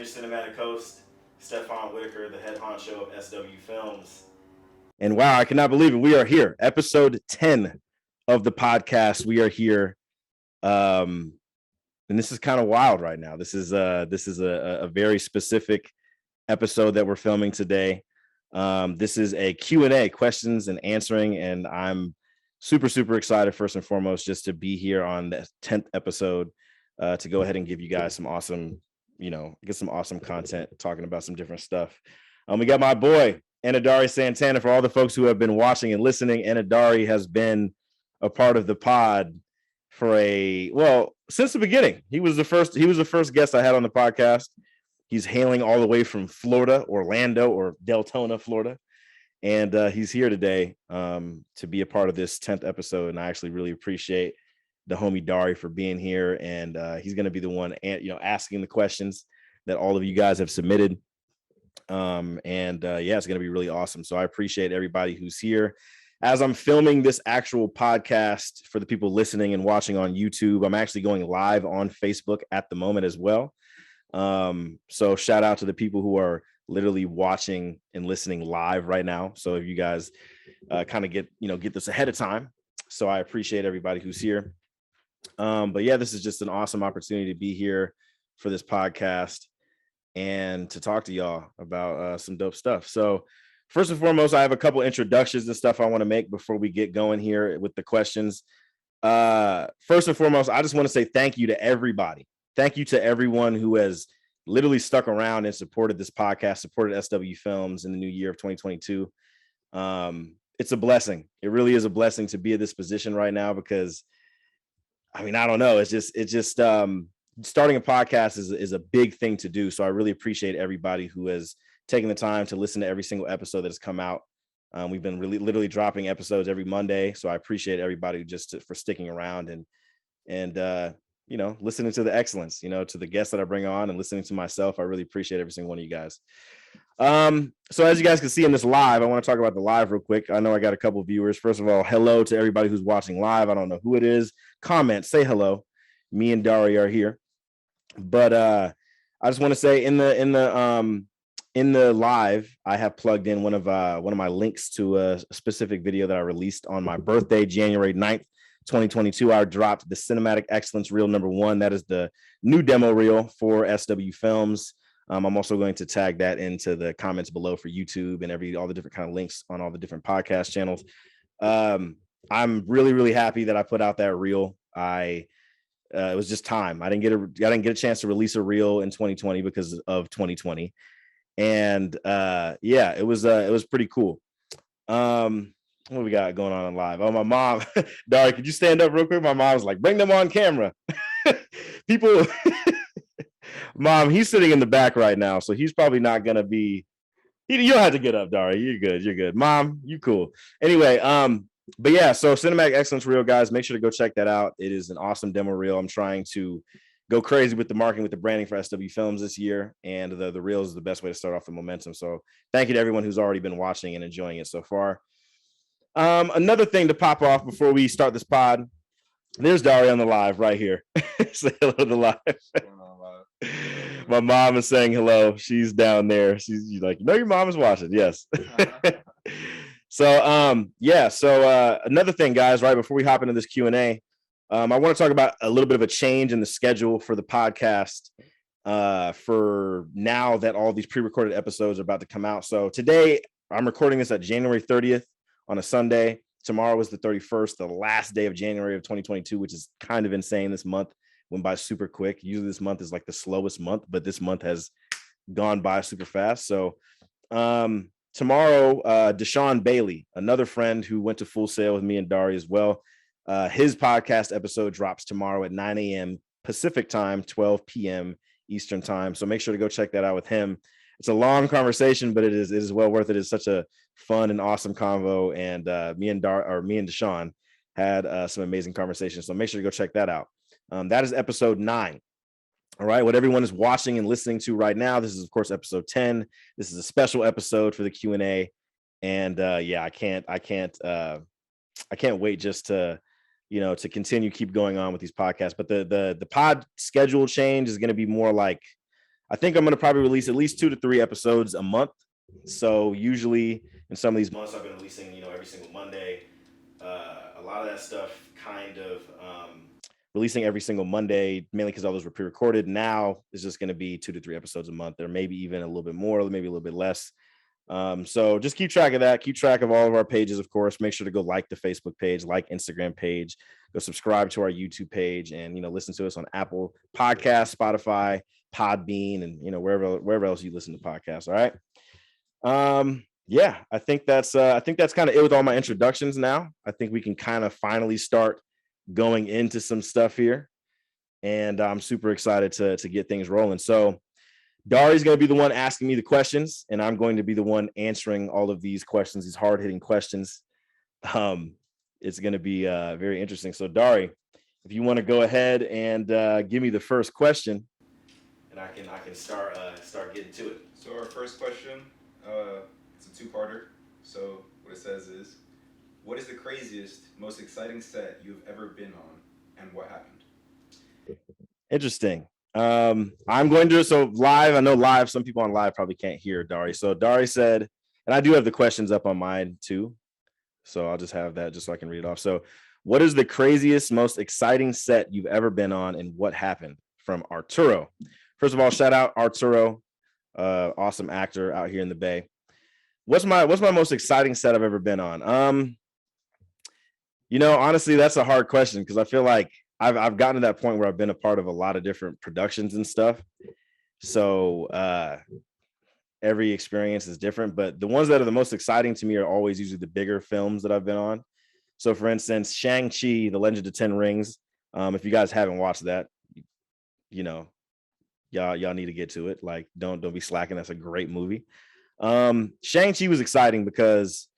your cinematic host, Stefan Whitaker, the head honcho of SW Films. And wow, I cannot believe it. We are here, episode 10 of the podcast. We are here. And this is kind of wild right now. This is a very specific episode that we're filming today. This is a Q&A, questions and answering, and I'm super excited first and foremost just to be here on the 10th episode to go ahead and give you guys some awesome, get some awesome content talking about some different stuff. We got my boy Anadari Santana. For all the folks who have been watching and listening, Anadari has been a part of the pod since the beginning. He was the first guest I had on the podcast. He's hailing all the way from Florida, Orlando, or Deltona, Florida. And he's here today to be a part of this 10th episode. And I actually really appreciate the homie Dari for being here. And he's going to be the one, asking the questions that all of you guys have submitted. It's going to be really awesome. So I appreciate everybody who's here. As I'm filming this actual podcast for the people listening and watching on YouTube, I'm actually going live on Facebook at the moment as well. So shout out to the people who are literally watching and listening live right now. So if you guys kind of get this ahead of time. So I appreciate everybody who's here. This is just an awesome opportunity to be here for this podcast and to talk to y'all about some dope stuff. So first and foremost, I have a couple introductions and stuff I want to make before we get going here with the questions. First and foremost, I just want to say thank you to everybody. Thank you to everyone who has literally stuck around and supported this podcast, supported SW Films in the new year of 2022. It's a blessing. It really is a blessing to be at this position right now because, I don't know. It's just starting a podcast is a big thing to do. So I really appreciate everybody who has taken the time to listen to every single episode that has come out. We've been literally dropping episodes every Monday. So I appreciate everybody for sticking around and listening to the excellence, to the guests that I bring on and listening to myself. I really appreciate every single one of you guys. So as you guys can see in this live, I want to talk about the live real quick. I know I got a couple of viewers. First of all, hello to everybody who's watching live. I don't know who it is. Comment, say hello. Me and Dari are here. But I just want to say in the live, I have plugged in one of my links to a specific video that I released on my birthday, January 9th. 2022, I dropped the Cinematic Excellence Reel #1. That is the new demo reel for SW Films. I'm also going to tag that into the comments below for YouTube and all the different kind of links on all the different podcast channels. I'm really happy that I put out that reel. It was just time. I didn't get a chance to release a reel in 2020 because of 2020, and it was pretty cool. What we got going on live? Oh, my mom. Dari, could you stand up real quick? My mom's like, bring them on camera. People, Mom, he's sitting in the back right now, so he's probably not gonna be. You don't have to get up, Dari. You're good. Mom, you cool. Anyway, so Cinematic Excellence Reel, guys, make sure to go check that out. It is an awesome demo reel. I'm trying to go crazy with the marketing, with the branding for SW Films this year, and the reel is the best way to start off the momentum. So thank you to everyone who's already been watching and enjoying it so far. Another thing to pop off before we start this pod, there's Dari on the live right here. Say hello to the live. My mom is saying hello. She's down there. She's like, your mom is watching. Yes. So another thing, guys, right before we hop into this Q&A, I want to talk about a little bit of a change in the schedule for the podcast for now that all these pre-recorded episodes are about to come out. So today I'm recording this at January 30th. On a Sunday. Tomorrow is the 31st, the last day of January of 2022, which is kind of insane. This month went by super quick. Usually this month is like the slowest month, but this month has gone by super fast. So tomorrow, Deshaun Bailey, another friend who went to Full Sail with me and Dari as well, his podcast episode drops tomorrow at 9 a.m. Pacific time, 12 p.m. Eastern time. So make sure to go check that out with him. It's a long conversation, but it is well worth it. It's such a fun and awesome convo. And me and Deshaun had some amazing conversations. So make sure to go check that out. That is episode 9. All right. What everyone is watching and listening to right now, this is, of course, episode 10. This is a special episode for the Q&A. And I can't wait just to continue keep going on with these podcasts. But the pod schedule change is going to be more like, I think I'm going to probably release at least 2 to 3 episodes a month. So usually in some of these months I've been releasing, every single Monday. A lot of that stuff kind of releasing every single Monday, mainly because all those were pre-recorded. Now it's just going to be 2 to 3 episodes a month, or maybe even a little bit more, maybe a little bit less. So just keep track of that. Keep track of all of our pages, of course. Make sure to go like the Facebook page, like Instagram page, go subscribe to our YouTube page, and listen to us on Apple Podcasts, Spotify, Podbean, and wherever else you listen to podcasts. All right. Yeah, I think that's kind of it with all my introductions. Now I think we can kind of finally start going into some stuff here, and I'm super excited to get things rolling. So Dari's going to be the one asking me the questions, and I'm going to be the one answering all of these questions, these hard-hitting questions. It's going to be very interesting. So Dari, if you want to go ahead and give me the first question, and I can start getting to it. So our first question, it's a two-parter. So what it says is, what is the craziest, most exciting set you've ever been on, and what happened? Interesting. I'm going to, so live, I know live, some people on live probably can't hear Dari. So Dari said, and I do have the questions up on mine too, so I'll just have that just so I can read it off. So what is the craziest, most exciting set you've ever been on, and what happened? From Arturo. First of all, shout out Arturo, awesome actor out here in the Bay. What's my most exciting set I've ever been on? Honestly, that's a hard question, because I feel like I've gotten to that point where I've been a part of a lot of different productions and stuff. So every experience is different, but the ones that are the most exciting to me are always usually the bigger films that I've been on. So for instance, Shang-Chi, The Legend of Ten Rings. If you guys haven't watched that, y'all need to get to it. Like, don't be slacking. That's a great movie. Shang-Chi was exciting because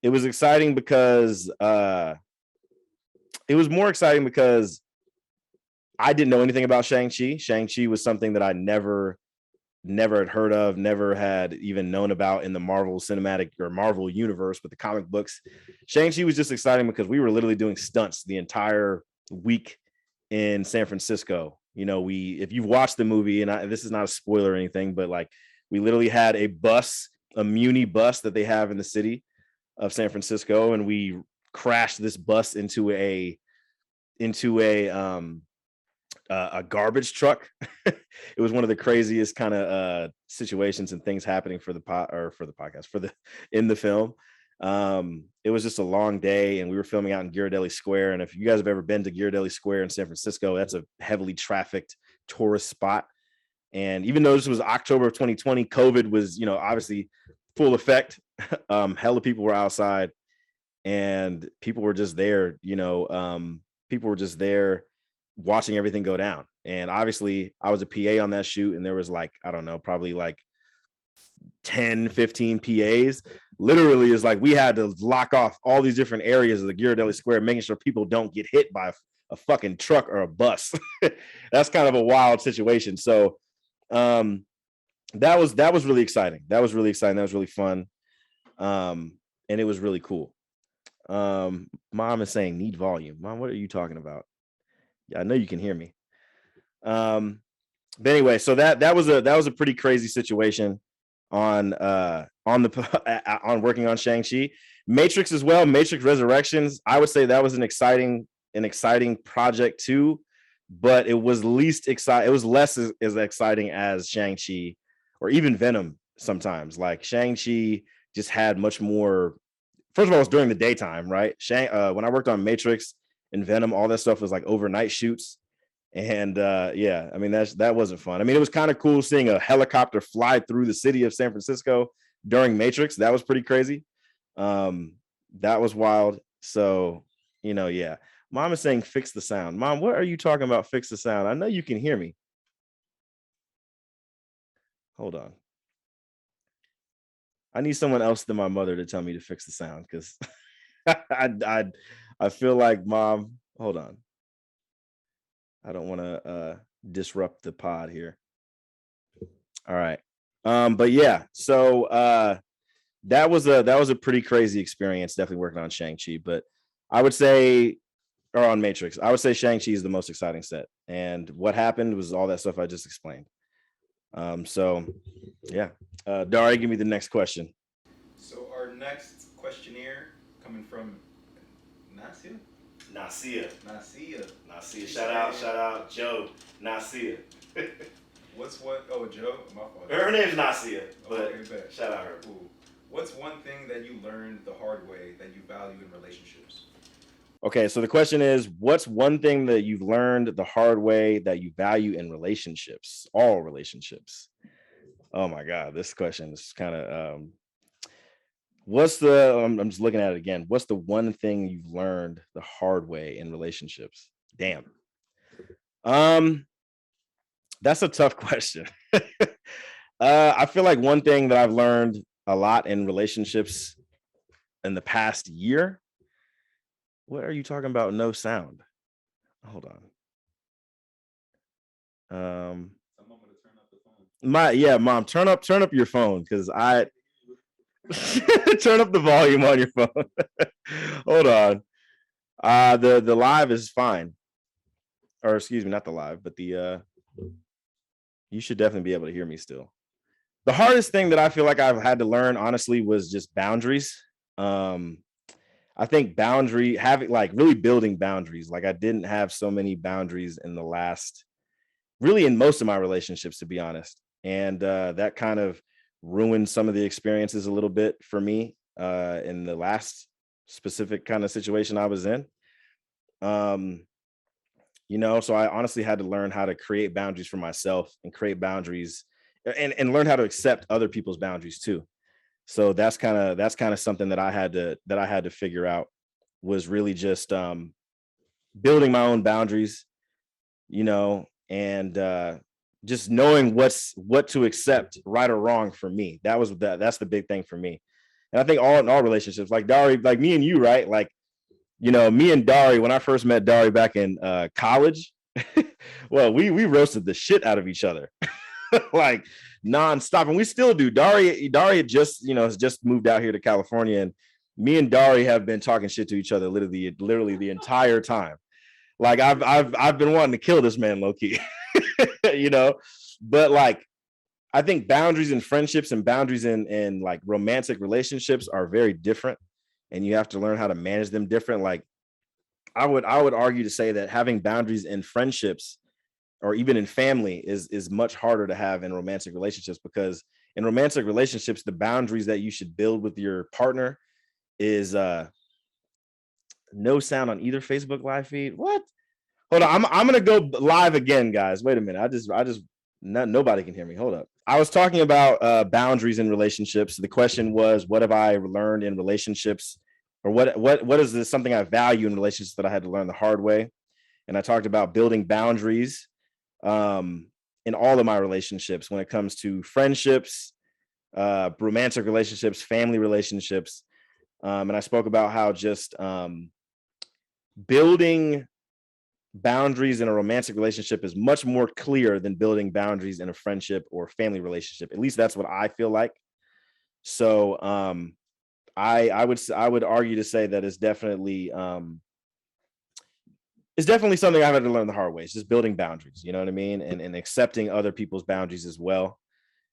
it was more exciting because I didn't know anything about Shang-Chi. Shang-Chi was something that I never had heard of, never had even known about in the Marvel cinematic or Marvel universe, but the comic books. Shang-Chi was just exciting because we were literally doing stunts the entire week in San Francisco. If you've watched the movie, and this is not a spoiler or anything, but like we literally had a Muni bus that they have in the city of San Francisco, and we crashed this bus into a garbage truck. It was one of the craziest kind of situations and things happening in the film. It was just a long day, and we were filming out in Ghirardelli Square. And if you guys have ever been to Ghirardelli Square in San Francisco, that's a heavily trafficked tourist spot. And even though this was October of 2020, COVID was, obviously full effect. Hella people were outside, and people were just there, people were just there watching everything go down. And obviously I was a PA on that shoot, and there was like, I don't know, probably like 10, 15 PAs. Literally is like we had to lock off all these different areas of the Ghirardelli Square, making sure people don't get hit by a fucking truck or a bus. That's kind of a wild situation. So that was really exciting. That was really fun. And it was really cool. Mom is saying need volume. Mom, what are you talking about? Yeah, I know you can hear me. But anyway, so that was a pretty crazy situation on working on Shang-Chi. Matrix as well, Matrix Resurrections. I would say that was an exciting project too, but it was least exciting. It was less as exciting as Shang-Chi or even Venom sometimes. Like Shang-Chi just had much more. First of all, it was during the daytime, right? When I worked on Matrix and Venom, all that stuff was like overnight shoots. And yeah, I mean, that wasn't fun. I mean, it was kind of cool seeing a helicopter fly through the city of San Francisco during Matrix. That was pretty crazy. That was wild. So, yeah. Mom is saying fix the sound. Mom, what are you talking about? Fix the sound. I know you can hear me. Hold on. I need someone else than my mother to tell me to fix the sound, because I feel like, Mom, hold on. I don't want to disrupt the pod here. All right. But yeah, so that was a pretty crazy experience, definitely working on Shang-Chi, but I would say, or on Matrix, I would say Shang-Chi is the most exciting set. And what happened was all that stuff I just explained. So yeah. Dari, give me the next question. So our next questionnaire coming from Nasia. Nasia. Nasia. Nasia. She's Shout saying, out, Joe. Nasia. What's what? Oh, Joe. My fault. Her name's Nasia, but Okay, bet. shout out her. Cool. What's one thing that you learned the hard way that you value in relationships? Okay, so the question is, what's one thing that you've learned the hard way that you value in relationships, all relationships? Oh my God, this question is kind of what's the I'm just looking at it again. What's the one thing you've learned the hard way in relationships? Damn. Um, that's a tough question. I feel like one thing that I've learned a lot in relationships in the past year. What are you talking about? No sound. Hold on. Someone would have turned up the phone. Mom, turn up your phone because I turn up the volume on your phone. Hold on. The live is fine. Or excuse me, not the live, but the you should definitely be able to hear me still. The hardest thing that I feel like I've had to learn, honestly, was just boundaries. I think having like really building boundaries. Like I didn't have so many boundaries in the last, really in most of my relationships, to be honest. And that kind of ruined some of the experiences a little bit for me in the last specific kind of situation I was in. Um, so I honestly had to learn how to create boundaries for myself and create boundaries and learn how to accept other people's boundaries too. So that's kind of something that I had to figure out, was really just building my own boundaries, and just knowing what to accept, right or wrong, for me. That's the big thing for me. And I think all in all relationships, like Dari, like me and you, right? Like, me and Dari, when I first met Dari back in college, well, we roasted the shit out of each other. Like nonstop, and we still do. Dari has just moved out here to California, and me and Dari have been talking shit to each other literally the entire time. Like I've been wanting to kill this man, low key, you know. But like, I think boundaries in friendships and boundaries in like romantic relationships are very different, and you have to learn how to manage them different. Like I would argue to say that having boundaries in friendships or even in family is much harder to have in romantic relationships, because in romantic relationships the boundaries that you should build with your partner is no sound on either Facebook live feed. What? Hold on, I'm gonna go live again, guys. Wait a minute. Nobody can hear me. Hold up. I was talking about boundaries in relationships. The question was, what have I learned in relationships, or what is this something I value in relationships that I had to learn the hard way? And I talked about building boundaries in all of my relationships when it comes to friendships, romantic relationships, family relationships. And I spoke about how just building boundaries in a romantic relationship is much more clear than building boundaries in a friendship or family relationship. At least that's what I feel like. So I would argue to say that it's definitely something I've had to learn the hard way. It's just building boundaries, you know what I mean? And accepting other people's boundaries as well.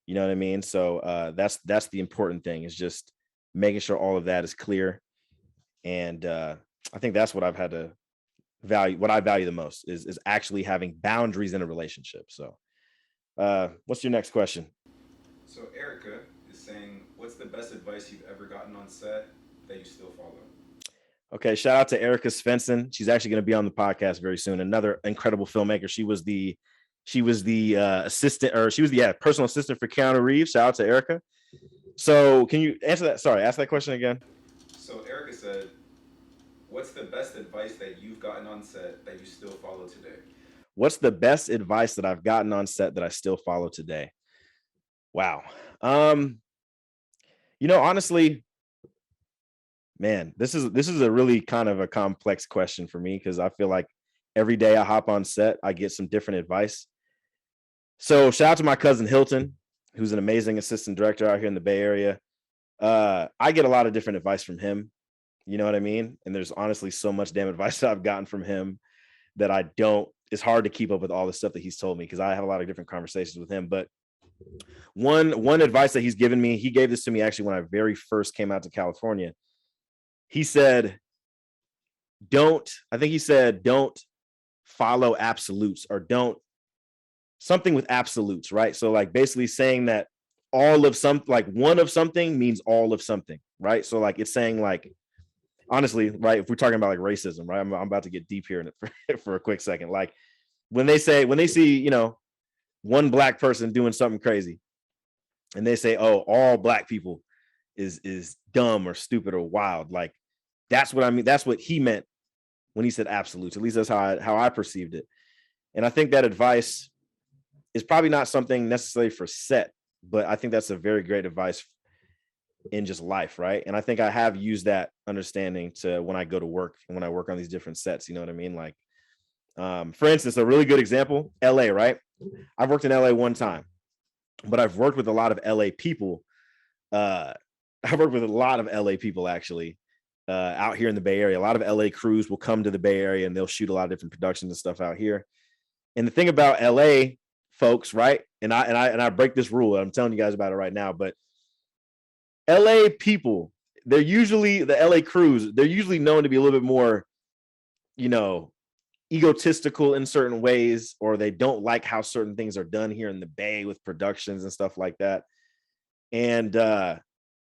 You know what I mean? So that's the important thing, is just making sure all of that is clear. And I think that's what I've had to value. What I value the most is actually having boundaries in a relationship. So what's your next question? So Erica is saying, what's the best advice you've ever gotten on set that you still follow? Okay, shout out to Erica Svensson. She's actually going to be on the podcast very soon. Another incredible filmmaker. She was the assistant, or she was the personal assistant for Keanu Reeves. Shout out to Erica. So can you answer that? Sorry, ask that question again. So Erica said, what's the best advice that you've gotten on set that you still follow today? What's the best advice that I've gotten on set that I still follow today? Wow. Honestly, man, this is a really kind of a complex question for me, because I feel like every day I hop on set, I get some different advice. So shout out to my cousin Hilton, who's an amazing assistant director out here in the Bay Area. I get a lot of different advice from him. You know what I mean? And there's honestly so much damn advice that I've gotten from him that it's hard to keep up with all the stuff that he's told me, because I have a lot of different conversations with him. But one advice that he's given me, he gave this to me actually when I very first came out to California. He said, don't follow absolutes, or don't something with absolutes, right? So like basically saying that all of some, like one of something means all of something, right? So like it's saying like, honestly, right, if we're talking about like racism, right, I'm about to get deep here in it for a quick second. Like when they see, you know, one black person doing something crazy and they say, oh, all black people is dumb or stupid or wild, like that's what I mean. That's what he meant when he said absolutes. At least that's how I perceived it. And I think that advice is probably not something necessarily for set, but I think that's a very great advice in just life, right? And I think I have used that understanding to when I go to work and when I work on these different sets, you know what I mean? Like, for instance, a really good example, LA, right? I've worked in LA one time, but I've worked with a lot of LA people. I've worked with a lot of LA people actually out here in the Bay Area. A lot of LA crews will come to the Bay Area and they'll shoot a lot of different productions and stuff out here. And the thing about LA folks, right? And I break this rule. I'm telling you guys about it right now, but LA people, the LA crews, they're usually known to be a little bit more, you know, egotistical in certain ways, or they don't like how certain things are done here in the Bay with productions and stuff like that. And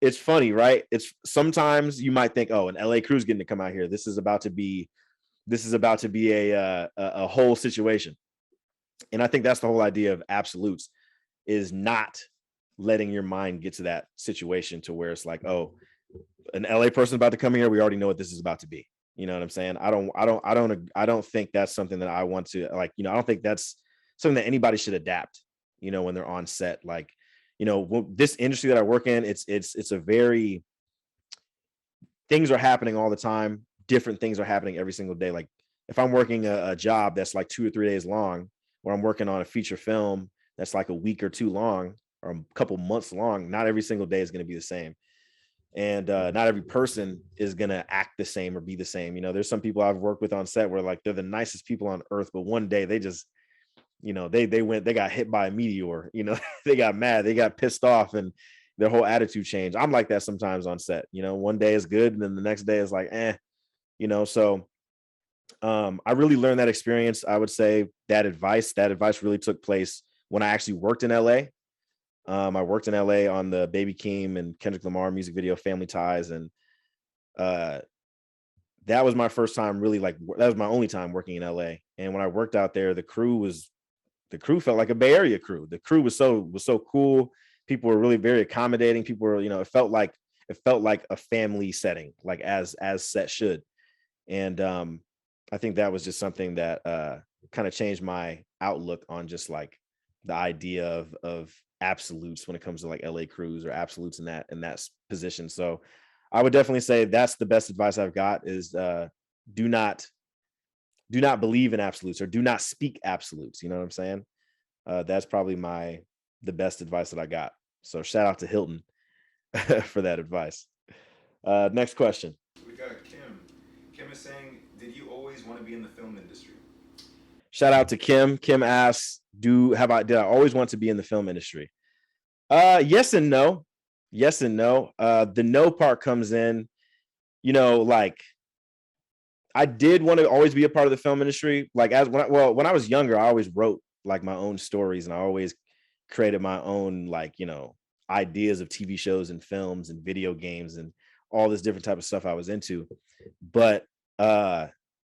it's funny, right? It's sometimes you might think, oh, an LA crew's getting to come out here. This is about to be a whole situation. And I think that's the whole idea of absolutes, is not letting your mind get to that situation to where it's like, oh, an LA person about to come here. We already know what this is about to be. You know what I'm saying? I don't think that's something that I want to, like, you know, I don't think that's something that anybody should adapt, you know, when they're on set. Like, you know, this industry that I work in, it's a very, things are happening all the time. Different things are happening every single day. Like if I'm working a job that's like 2 or 3 days long, or I'm working on a feature film that's like a week or two long, or a couple months long, not every single day is going to be the same. And not every person is going to act the same or be the same. You know, there's some people I've worked with on set where like they're the nicest people on earth, but one day they just, you know, they got hit by a meteor, you know, they got mad, they got pissed off, and their whole attitude changed. I'm like that sometimes on set, you know, one day is good and then the next day is like, you know. So I really learned that experience. I would say that advice really took place when I actually worked in LA. I worked in LA on the Baby Keem and Kendrick Lamar music video Family Ties, and that was my first time really, like, that was my only time working in LA. And when I worked out there, the crew felt like a Bay Area crew. The crew was so cool. People were really very accommodating. People were, you know, it felt like a family setting, like as set should. And I think that was just something that kind of changed my outlook on just like the idea of absolutes when it comes to like LA crews, or absolutes in that position. So I would definitely say that's the best advice I've got, is do not believe in absolutes, or do not speak absolutes. You know what I'm saying? That's probably the best advice that I got. So shout out to Hilton for that advice. Next question. We got Kim. Kim is saying, did you always want to be in the film industry? Shout out to Kim. Kim asks, did I always want to be in the film industry? Yes and no. Yes and no. The no part comes in, you know, like I did want to always be a part of the film industry. Like when I was younger, I always wrote like my own stories, and I always created my own, like, you know, ideas of TV shows and films and video games and all this different type of stuff I was into. But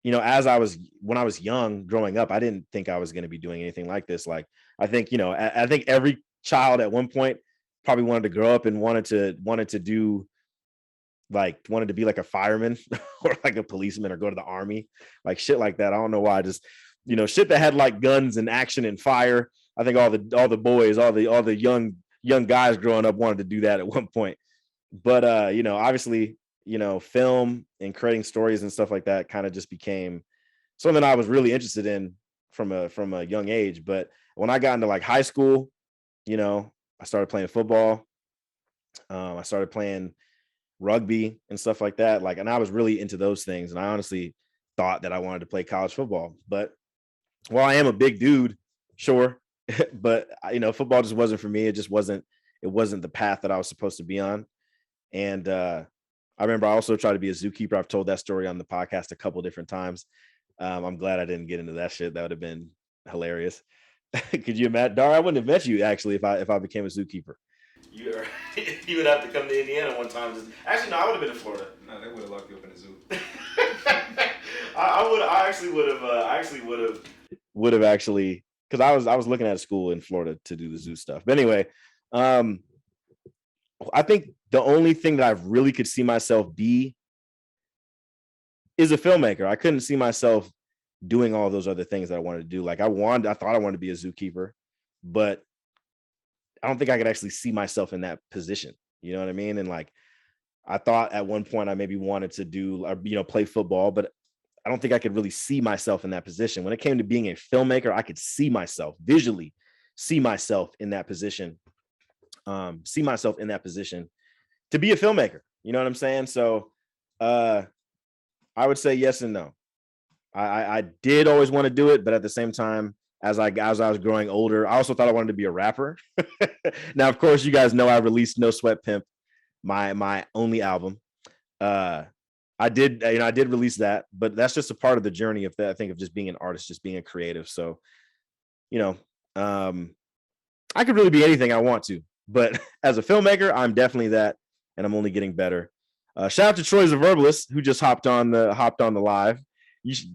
you know, when I was young growing up, I didn't think I was going to be doing anything like this. Like, I think, you know, I think every child at one point probably wanted to grow up and wanted to be like a fireman or like a policeman, or go to the army, like shit like that. I don't know why. Just, you know, shit that had like guns and action and fire. I think all the boys, all the young guys growing up wanted to do that at one point. But you know, obviously, you know, film and creating stories and stuff like that kind of just became something I was really interested in from a young age. But when I got into like high school, you know, I started playing football. I started playing rugby and stuff like that. Like, and I was really into those things. And I honestly thought that I wanted to play college football. But while I am a big dude, sure, but football just wasn't for me. It just wasn't. It wasn't the path that I was supposed to be on. And I remember I also tried to be a zookeeper. I've told that story on the podcast a couple different times. I'm glad I didn't get into that shit. That would have been hilarious. Could you imagine? Dar, I wouldn't have met you actually if I became a zookeeper. You would have to come to Indiana one time. Actually, no, I would have been in Florida. No, they would have locked you up in a zoo. I actually would have actually, because I was looking at a school in Florida to do the zoo stuff. But anyway, I think the only thing that I really could see myself be is a filmmaker. I couldn't see myself doing all those other things that I wanted to do. Like I thought I wanted to be a zookeeper, but I don't think I could actually see myself in that position. You know what I mean? And like, I thought at one point I maybe wanted to do, play football, but I don't think I could really see myself in that position. When it came to being a filmmaker, I could see myself visually, see myself in that position, to be a filmmaker. You know what I'm saying? So I would say yes and no. I did always want to do it, but at the same time, as I was growing older, I also thought I wanted to be a rapper. Now, of course, you guys know I released No Sweat Pimp, my only album. I did release that, but that's just a part of the journey of that. I think of just being an artist, just being a creative. So, I could really be anything I want to, but as a filmmaker, I'm definitely that, and I'm only getting better. Shout out to Troy Zaverbalist, who just hopped on the live.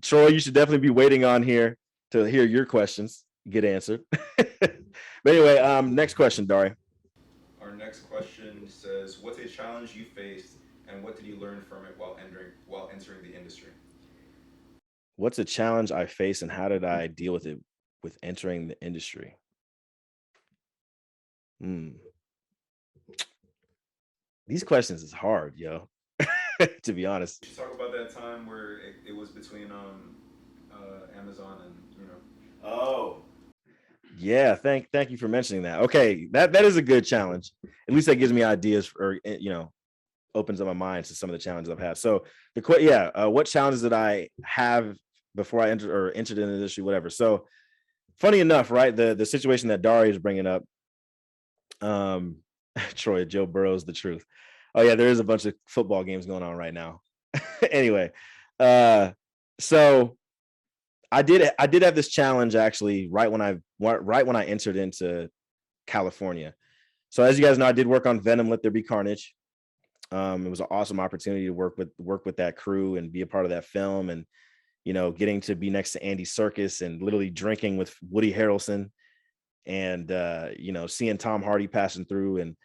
Troy, you should definitely be waiting on here to hear your questions get answered. But anyway, next question, Dari. Our next question says, what's a challenge you faced and what did you learn from it while entering the industry? What's a challenge I faced and how did I deal with it with entering the industry? These questions is hard, yo. To be honest. You should talk about that time where it was between Amazon and Oh. Yeah, thank you for mentioning that. Okay, that is a good challenge. At least that gives me ideas for, opens up my mind to some of the challenges I've had. So what challenges did I have before I entered in the industry, whatever. So funny enough, right? The situation that Dari is bringing up, Troy, Joe Burrow's the truth. Oh yeah, there is a bunch of football games going on right now. Anyway, so I did have this challenge actually right when I entered into California. So as you guys know, I did work on Venom, Let There Be Carnage. It was an awesome opportunity to work with that crew and be a part of that film, and getting to be next to Andy Serkis and literally drinking with Woody Harrelson, and seeing Tom Hardy passing through, and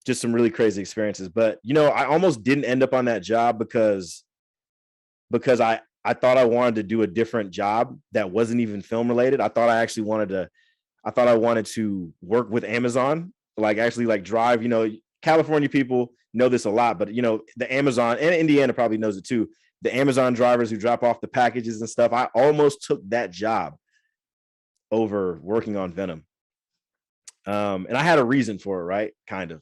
just some really crazy experiences. But I almost didn't end up on that job because I thought I wanted to do a different job that wasn't even film related. I thought I wanted to work with Amazon, like actually like drive, California people know this a lot, but the Amazon, and Indiana probably knows it too. The Amazon drivers who drop off the packages and stuff. I almost took that job over working on Venom. And I had a reason for it, right? Kind of.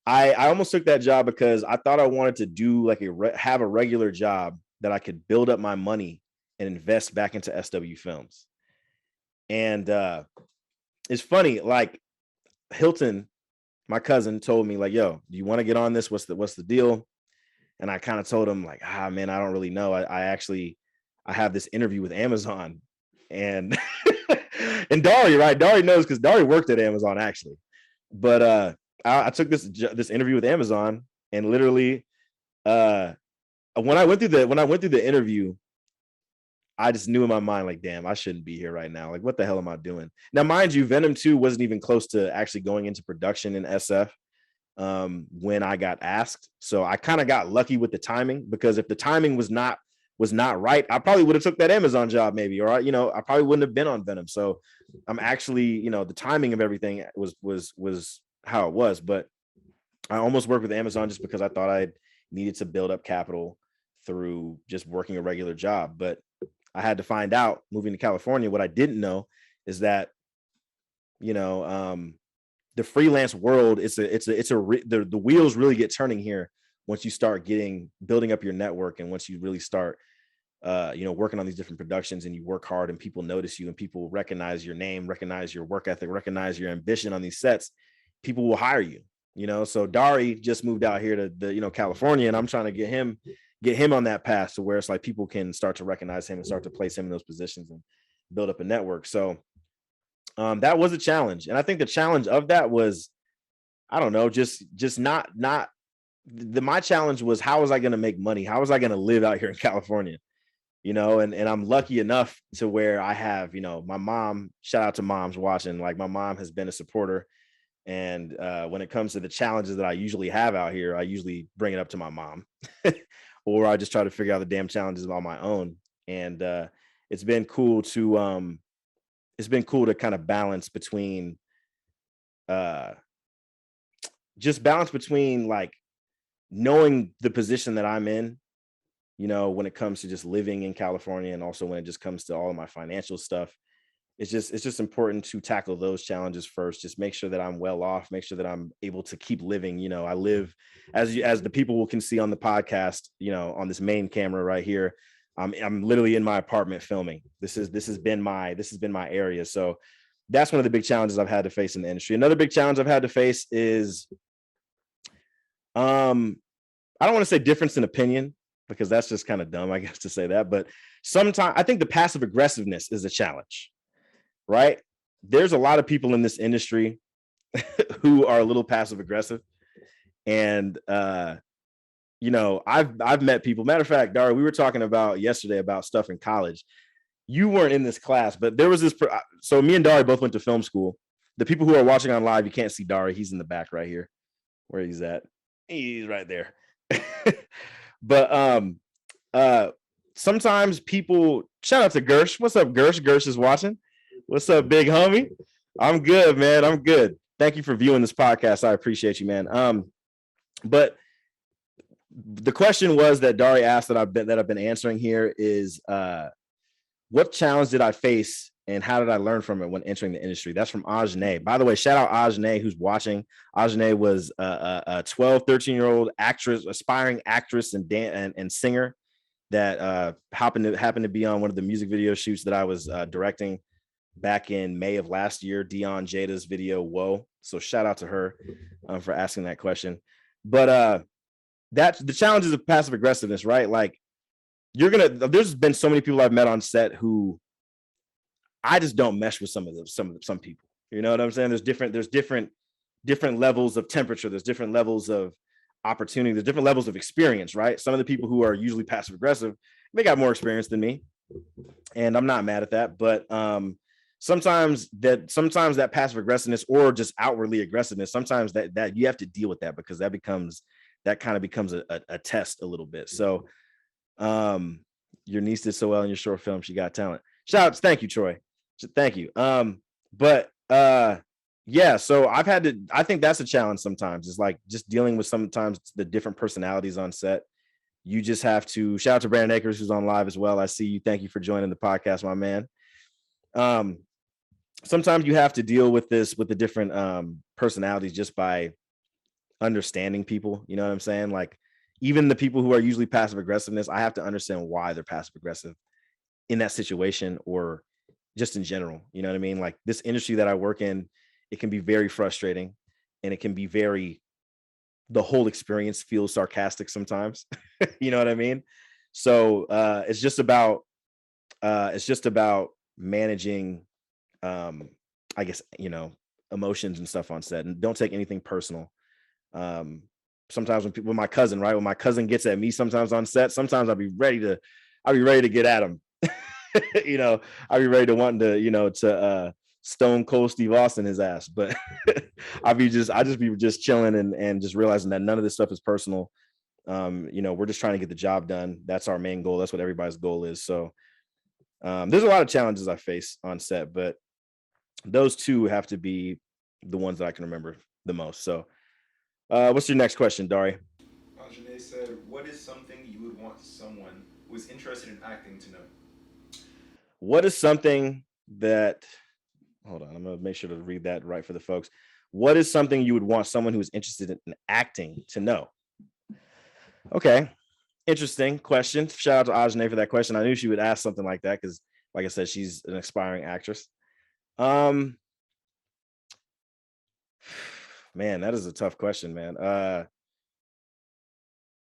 I almost took that job because I thought I wanted to do like have a regular job that I could build up my money and invest back into SW Films. And it's funny, like Hilton, my cousin, told me like, yo, do you want to get on this? What's the deal? And I kind of told him like, man, I don't really know. I have this interview with Amazon, and and Dari, right? Dari knows because Dari worked at Amazon actually. But I took this interview with Amazon, and literally when I went through the interview, I just knew in my mind like, damn, I shouldn't be here right now. Like, what the hell am I doing? Now, mind you, Venom 2 wasn't even close to actually going into production in SF when I got asked. So I kind of got lucky with the timing, because if the timing was not right, I probably would have took that Amazon job maybe, or I probably wouldn't have been on Venom. So I'm actually, the timing of everything was how it was. But I almost worked with Amazon just because I thought I needed to build up capital through just working a regular job. But I had to find out, moving to California, what I didn't know is that, the freelance world, the wheels really get turning here once you start building up your network, and once you really start working on these different productions, and you work hard and people notice you and people recognize your name, recognize your work ethic, recognize your ambition on these sets, people will hire you. So Dari just moved out here to the California, and I'm trying to get him on that path to where it's like people can start to recognize him and start to place him in those positions and build up a network. So that was a challenge, and I think the challenge of that was, I don't know, just not my challenge was, how was I going to make money? How was I going to live out here in California? And I'm lucky enough to where I have, my mom, shout out to moms watching, like my mom has been a supporter. And when it comes to the challenges that I usually have out here, I usually bring it up to my mom or I just try to figure out the damn challenges on my own. And it's been cool to kind of balance between like knowing the position that I'm in, when it comes to just living in California, and also when it just comes to all of my financial stuff. It's just important to tackle those challenges first. Just make sure that I'm well off, make sure that I'm able to keep living. I live, as the people can see on the podcast, on this main camera right here. I'm literally in my apartment filming. This has been my area. So that's one of the big challenges I've had to face in the industry. Another big challenge I've had to face is, I don't want to say difference in opinion, because that's just kind of dumb, I guess, to say that. But sometimes I think the passive aggressiveness is a challenge, right? There's a lot of people in this industry who are a little passive aggressive. And, I've met people. Matter of fact, Dari, we were talking about yesterday about stuff in college. You weren't in this class, but there was this. So me and Dari both went to film school. The people who are watching on live, you can't see Dari. He's in the back right here, where he's at. He's right there. But sometimes people, shout out to Gersh. What's up, Gersh? Gersh is watching. What's up, big homie? I'm good, man. I'm good. Thank you for viewing this podcast. I appreciate you, man. But the question was that Dari asked that I've been answering here is, what challenge did I face and how did I learn from it when entering the industry? That's from Ajane. By the way, shout out Ajane who's watching. Ajane was a 12, 13-year-old actress, aspiring actress and singer that happened to be on one of the music video shoots that I was directing back in May of last year, Dion Jada's video, Whoa. So shout out to her for asking that question. But that's the challenges of passive aggressiveness, right? Like there's been so many people I've met on set who I just don't mesh with some people. You know what I'm saying? There's different levels of temperature. There's different levels of opportunity. There's different levels of experience, right? Some of the people who are usually passive aggressive, they got more experience than me, and I'm not mad at that. But sometimes that passive aggressiveness or just outwardly aggressiveness, sometimes that you have to deal with that, because that kind of becomes a test a little bit. So your niece did so well in your short film. She got talent. Shout outs. Thank you, Troy. Thank you. Yeah, so I think that's a challenge sometimes. It's like just dealing with sometimes the different personalities on set. You just have to, shout out to Brandon Akers, who's on live as well. I see you. Thank you for joining the podcast, my man. Sometimes you have to deal with the different personalities just by understanding people. You know what I'm saying? Like, even the people who are usually passive aggressiveness, I have to understand why they're passive aggressive in that situation, or just in general. You know what I mean? Like, this industry that I work in, it can be very frustrating, and it can be the whole experience feels sarcastic sometimes. You know what I mean? So it's just about managing, I guess, emotions and stuff on set, and don't take anything personal. Sometimes when my cousin, right, when my cousin gets at me sometimes on set, sometimes I'll be ready to get at him. I'll be ready to want to Stone Cold Steve Austin his ass. But I just be chilling and just realizing that none of this stuff is personal. We're just trying to get the job done. That's our main goal. That's what everybody's goal is. So there's a lot of challenges I face on set, but those two have to be the ones that I can remember the most. So what's your next question, Dari? Ajane said, what is something you would want someone who is interested in acting to know? What is something that, hold on, I'm going to make sure to read that right for the folks. What is something you would want someone who is interested in acting to know? Okay. Interesting question. Shout out to Ajane for that question. I knew she would ask something like that because, like I said, she's an aspiring actress. Man, that is a tough question, man.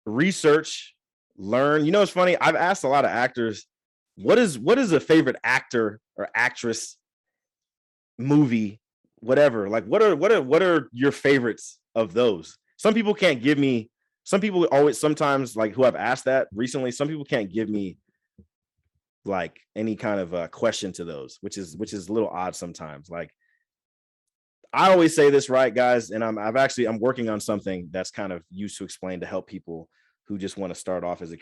Research, learn. You know, it's funny. I've asked a lot of actors, what is a favorite actor or actress, movie, whatever. Like, what are your favorites of those? Some people can't give me. Some people always sometimes like who I've asked that recently. Some people can't give me like any kind of question to those, which is a little odd sometimes. Like I always say this, right, guys, and I'm working on something that's kind of used to explain to help people who just want to start off as a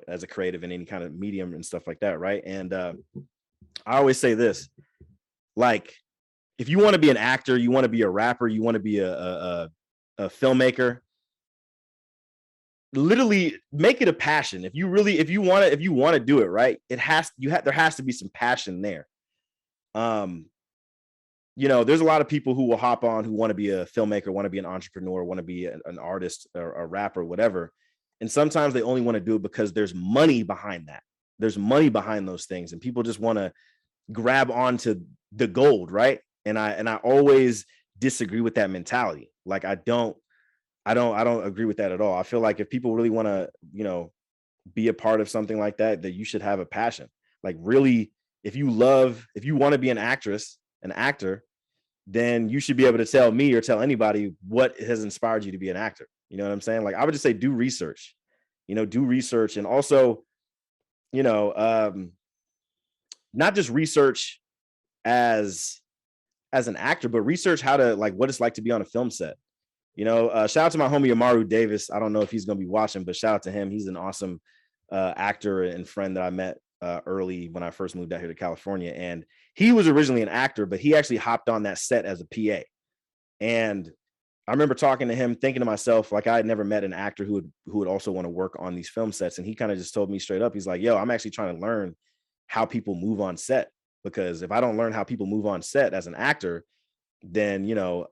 as a creative in any kind of medium and stuff like that, right? And I always say this, like, if you want to be an actor, you want to be a rapper, you want to be a filmmaker, literally make it a passion. If you want to do it, right, there has to be some passion there. You know, there's a lot of people who will hop on who want to be a filmmaker, want to be an entrepreneur, want to be an artist or a rapper, whatever. And sometimes they only want to do it because there's money behind that. There's money behind those things, and people just want to grab onto the gold, right? And I always disagree with that mentality. Like I don't agree with that at all. I feel like if people really want to, you know, be a part of something like that, that you should have a passion. Like really, if you want to be an actress, an actor, then you should be able to tell me or tell anybody what has inspired you to be an actor. You know what I'm saying? Like I would just say do research, and also, you know, not just research as an actor, but research how to, like, what it's like to be on a film set. You know, shout out to my homie Amaru Davis. I don't know if he's going to be watching, but shout out to him. He's an awesome actor and friend that I met early when I first moved out here to California. And he was originally an actor, but he actually hopped on that set as a PA. And I remember talking to him, thinking to myself, like, I had never met an actor who would also want to work on these film sets. And he kind of just told me straight up, he's like, yo, I'm actually trying to learn how people move on set, because if I don't learn how people move on set as an actor, then, you know,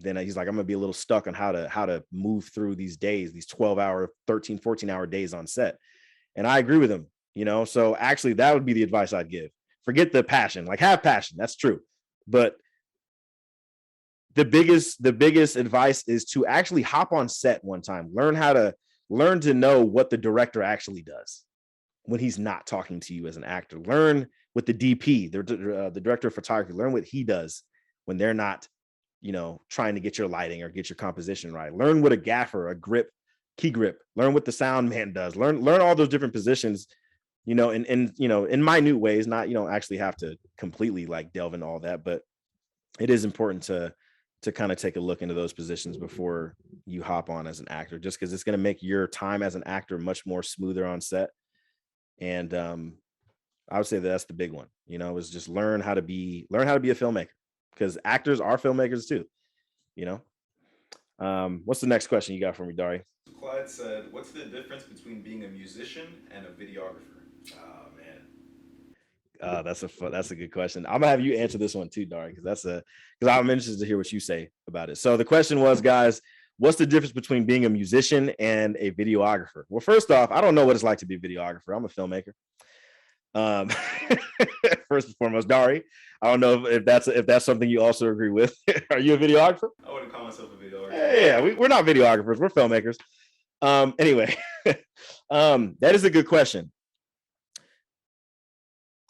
then he's like, I'm gonna be a little stuck on how to move through these days, these 12-hour, 13, 14-hour days on set. And I agree with him, you know. So actually that would be the advice I'd give. Forget the passion, like have passion, that's true. But the biggest advice is to actually hop on set one time, learn to know what the director actually does when he's not talking to you as an actor. Learn what the DP, the director of photography, learn what he does when they're not, you know, trying to get your lighting or get your composition right. Learn what a gaffer, a grip, key grip, learn what the sound man does. Learn all those different positions, you know, in you know, in minute ways. Not, you don't actually have to completely like delve into all that, but it is important to kind of take a look into those positions before you hop on as an actor, just because it's going to make your time as an actor much more smoother on set. And I would say that's the big one, you know, is just learn how to be a filmmaker, because actors are filmmakers too, you know. What's the next question you got for me, Dari? Clyde said, what's the difference between being a musician and a videographer? Oh man. That's a good question. I'm gonna have you answer this one too, Dari, because I'm interested to hear what you say about it. So the question was, guys, what's the difference between being a musician and a videographer? Well, first off, I don't know what it's like to be a videographer. I'm a filmmaker. First and foremost, Dari, I don't know if that's something you also agree with. Are you a videographer? I wouldn't call myself a videographer. Yeah, we're not videographers. We're filmmakers. Anyway, that is a good question.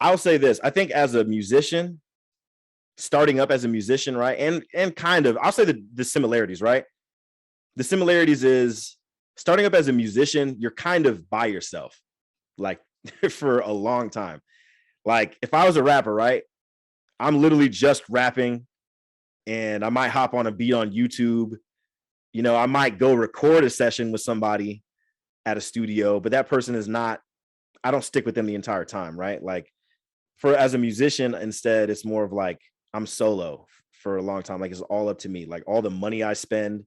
I'll say this. I think as a musician, starting up as a musician, right? And kind of, I'll say the similarities, right? The similarities is starting up as a musician, you're kind of by yourself, like for a long time. Like if I was a rapper, right? I'm literally just rapping, and I might hop on a beat on YouTube. You know, I might go record a session with somebody at a studio, but that person is not, I don't stick with them the entire time, right? Like as a musician, instead, it's more of like I'm solo for a long time. Like it's all up to me. Like all the money I spend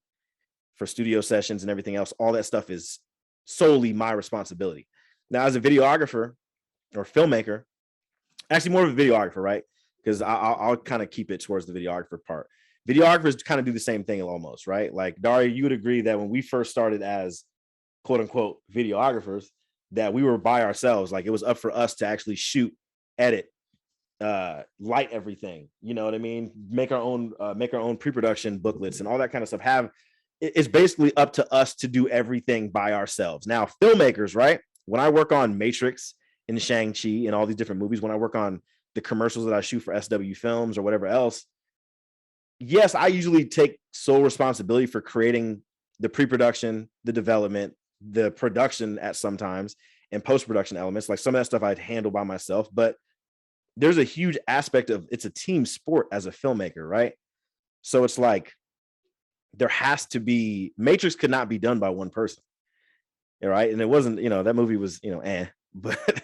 for studio sessions and everything else, all that stuff is solely my responsibility. Now, as a videographer or filmmaker, actually more of a videographer, right? Because I'll kind of keep it towards the videographer part. Videographers kind of do the same thing almost, right? Like Dari, you would agree that when we first started as quote unquote videographers, that we were by ourselves. Like it was up for us to actually shoot, edit, light everything. You know what I mean? Make our own pre-production booklets and all that kind of stuff. It's basically up to us to do everything by ourselves. Now, filmmakers, right? When I work on Matrix and Shang-Chi and all these different movies, when I work on the commercials that I shoot for SW Films or whatever else, yes, I usually take sole responsibility for creating the pre-production, the development, the production at sometimes, and post-production elements. Like some of that stuff I'd handle by myself, but there's a huge aspect of it's a team sport as a filmmaker, right? So it's like there has to be, Matrix could not be done by one person, right? And it wasn't, that movie was, but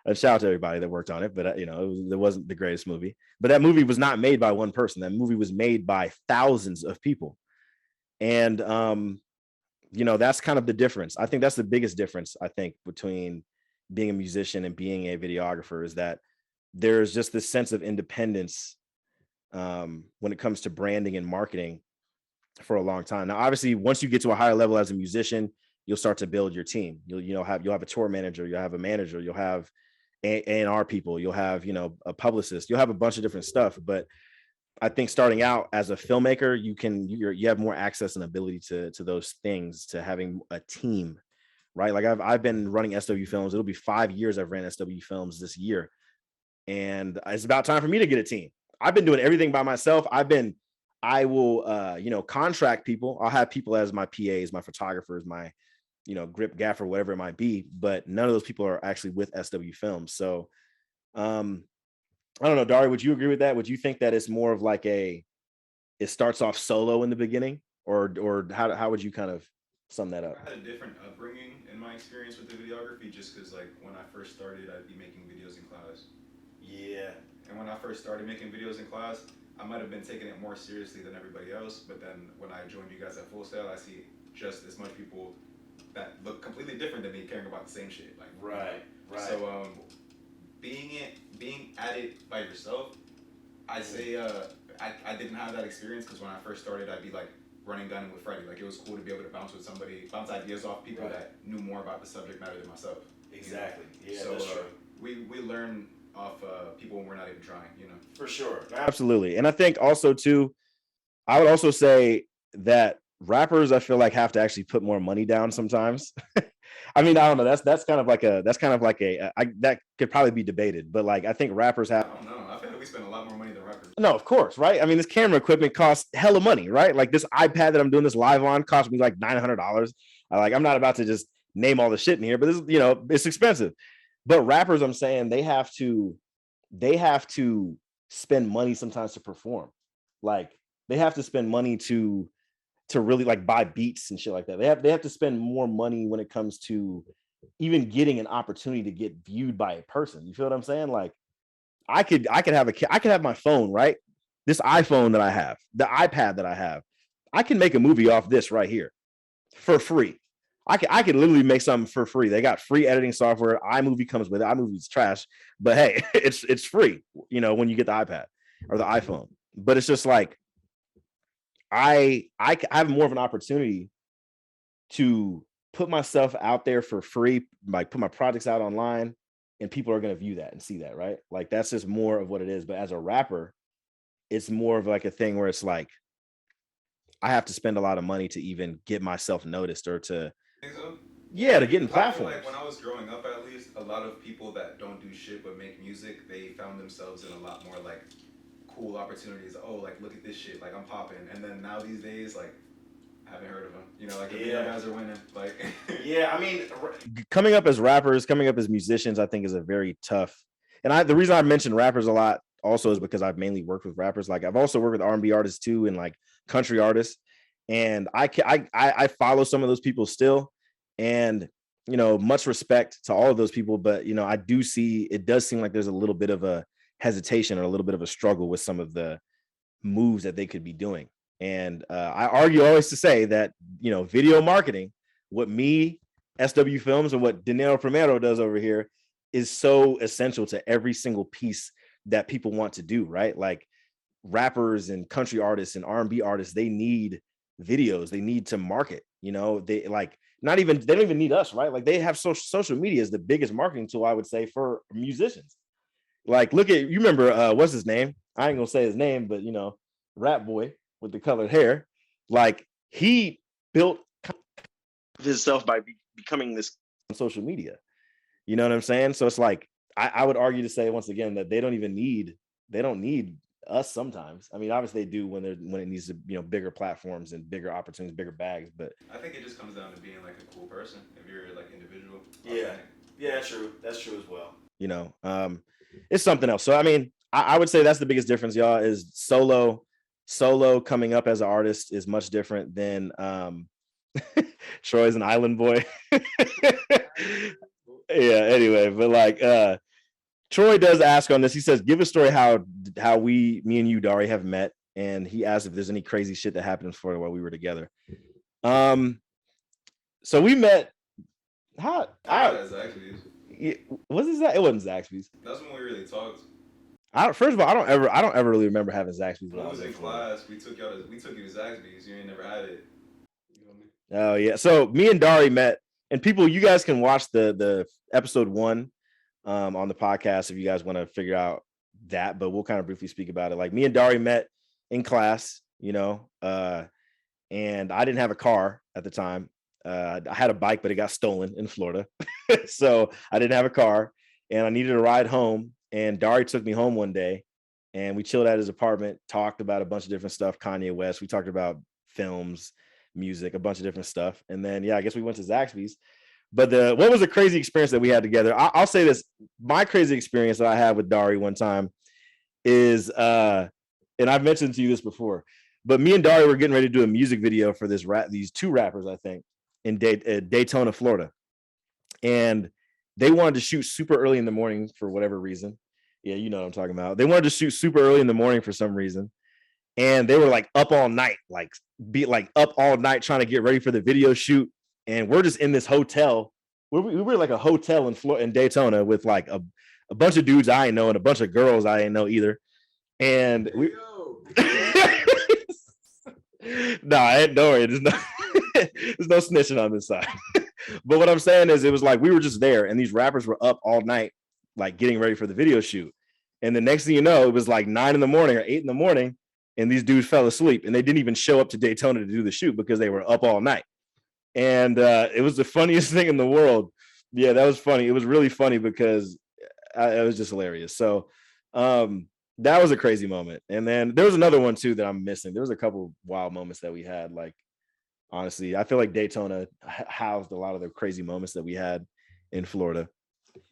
a shout out to everybody that worked on it, but it wasn't the greatest movie. But that movie was not made by one person. That movie was made by thousands of people. And that's kind of the difference. I think that's the biggest difference, I think, between being a musician and being a videographer, is that there's just this sense of independence when it comes to branding and marketing for a long time. Now, obviously, once you get to a higher level as a musician, you'll start to build your team. You'll have a tour manager, you'll have a manager, you'll have A&R people, you'll have a publicist, you'll have a bunch of different stuff. But I think starting out as a filmmaker, you have more access and ability to those things, to having a team, right? Like I've been running SW Films. It'll be 5 years I've ran SW Films this year, and it's about time for me to get a team. I've been doing everything by myself. I will contract people. I'll have people as my PAs, my photographers, my grip gaffer, whatever it might be, but none of those people are actually with SW Films. So I don't know, Dari, would you agree with that? Would you think that it's more of like it starts off solo in the beginning, or how would you kind of sum that up? I had a different upbringing in my experience with the videography, just because like when I first started, I'd be making videos in class. Yeah. And when I first started making videos in class, I might have been taking it more seriously than everybody else. But then when I joined you guys at Full Sail, I see just as much people that look completely different than me caring about the same shit. Like Right. So being at it by yourself, I'd say I didn't have that experience, because when I first started, I'd be like running gunning with Freddie. Like it was cool to be able to bounce ideas off people that knew more about the subject matter than myself. Exactly. Yeah, so that's true. we learn off people when we're not even trying. For sure. Absolutely. And I think also too, I would also say that rappers, I feel like, have to actually put more money down sometimes. I mean, I don't know. That's kind of like that could probably be debated, but like I think rappers have. I don't know. I feel like we spend a lot more money than rappers. No, of course, right? I mean, this camera equipment costs hella money, right? Like this iPad that I'm doing this live on cost me like $900. I'm not about to just name all the shit in here, but this, it's expensive. But rappers, I'm saying they have to spend money sometimes to perform. Like they have to spend money to really like buy beats and shit like that. They have to spend more money when it comes to even getting an opportunity to get viewed by a person. You feel what I'm saying? Like I could have my phone, right? This iPhone that I have, the iPad that I have, I can make a movie off this right here for free. I could literally make something for free. They got free editing software. iMovie comes with it. iMovie's trash, but hey, it's free, when you get the iPad or the iPhone. But it's just like I have more of an opportunity to put myself out there for free, like put my projects out online, and people are going to view that and see that, right? Like that's just more of what it is. But as a rapper, it's more of like a thing where it's like I have to spend a lot of money to even get myself noticed, or to Think so? Yeah, to get in I feel platforms. like when I was growing up, at least, a lot of people that don't do shit but make music, they found themselves in a lot more like cool opportunities. Oh, like look at this shit, like I'm popping. And then now these days, like I haven't heard of them. Like the video guys are winning. Like Yeah, I mean, Coming up as rappers, coming up as musicians, I think is a very tough. And the reason I mention rappers a lot also is because I've mainly worked with rappers. Like I've also worked with R&B artists too, and like country artists. And I follow some of those people still, and much respect to all of those people. But I do see, it does seem like there's a little bit of a hesitation or a little bit of a struggle with some of the moves that they could be doing. And I argue always to say that video marketing, what me, SW Films, and what Dinero Primero does over here is so essential to every single piece that people want to do, right? Like rappers and country artists and R&B artists, they need videos. They need to market. They like they don't even need us, right? Like they have social media is the biggest marketing tool, I would say, for musicians. Like, look at you remember what's his name? I ain't gonna say his name, but Rap Boy with the colored hair. Like he built himself by becoming this on social media. You know what I'm saying? So it's like I would argue to say once again that they don't need us sometimes. I mean, obviously they do when it needs to, bigger platforms and bigger opportunities, bigger bags. But I think it just comes down to being like a cool person. If you're like individual. Yeah, true. That's true as well. It's something else. So I mean, I would say that's the biggest difference, y'all, is solo coming up as an artist is much different than Troy's an island boy. Yeah, anyway, but like Troy does ask on this. He says, give a story how me and you, Dari, have met. And he asked if there's any crazy shit that happened in Florida while we were together. So we met. Was it Zaxby's? It wasn't Zaxby's. That's when we really talked. First of all, I don't ever really remember having Zaxby's when I was in class. We took you to Zaxby's. You ain't never had it. Oh yeah. So me and Dari met, and people, you guys can watch the episode 1 on the podcast if you guys want to figure out that, but we'll kind of briefly speak about it. Like me and Dari met in class, and I didn't have a car at the time. I had a bike, but it got stolen in Florida. So I didn't have a car and I needed a ride home. And Dari took me home one day and we chilled at his apartment, talked about a bunch of different stuff. Kanye West. We talked about films, music, a bunch of different stuff. And then, I guess we went to Zaxby's. But what was a crazy experience that we had together? I'll say this. My crazy experience that I had with Dari one time is, and I've mentioned to you this before, but me and Dari were getting ready to do a music video for these 2 rappers, I think, in Daytona, Florida. And they wanted to shoot super early in the morning for whatever reason. Yeah, you know what I'm talking about. They wanted to shoot super early in the morning for some reason. And they were like up all night, up all night trying to get ready for the video shoot. And we're just in this hotel. We were like a hotel in Daytona with like a bunch of dudes I ain't know and a bunch of girls I ain't know either. And we no, don't worry. There's no snitching on this side. But what I'm saying is, it was like we were just there, and these rappers were up all night, like getting ready for the video shoot. And the next thing you know, it was like 9 a.m. or 8 a.m, and these dudes fell asleep, and they didn't even show up to Daytona to do the shoot because they were up all night. And it was the funniest thing in the world. Yeah, that was funny. It was really funny because it was just hilarious. So that was a crazy moment. And then there was another one too that I'm missing. There was a couple wild moments that we had. Like, honestly, I feel like Daytona housed a lot of the crazy moments that we had in Florida.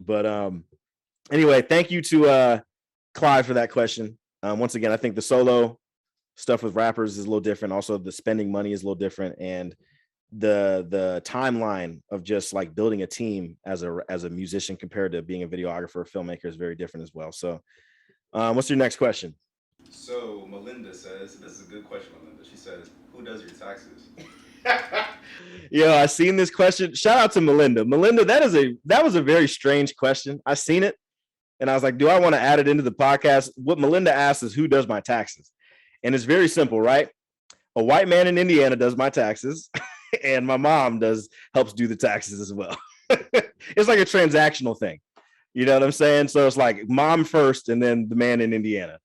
But anyway, thank you to Clyde for that question. Once again, I think the solo stuff with rappers is a little different. Also, the spending money is a little different, and the timeline of just like building a team as a musician compared to being a videographer or filmmaker is very different as well. So what's your next question? So Melinda says, this is a good question, Melinda. She says, who does your taxes? Yeah, I seen this question. Shout out to Melinda. Melinda, that was a very strange question. I seen it and I was like, do I want to add it into the podcast? What Melinda asked is, who does my taxes? And it's very simple, right? A white man in Indiana does my taxes. And my mom helps do the taxes as well. It's like a transactional thing. You know what I'm saying? So it's like mom first and then the man in Indiana.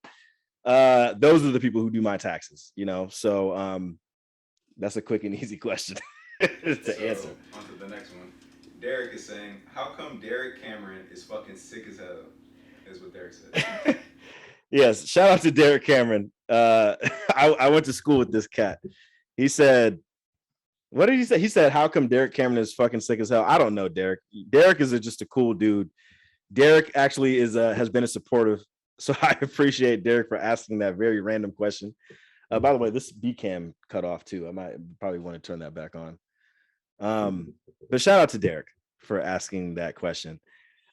Those are the people who do my taxes, So that's a quick and easy question to answer. On to the next one. Derek is saying, how come Derek Cameron is fucking sick as hell? Is what Derek said. Yes, shout out to Derek Cameron. I went to school with this cat. He said, what did he say? He said, how come Derek Cameron is fucking sick as hell? I don't know, Derek. Derek is just a cool dude. Derek actually has been a supportive. So I appreciate Derek for asking that very random question. By the way, this B cam cut off too. I might probably want to turn that back on. But shout out to Derek for asking that question.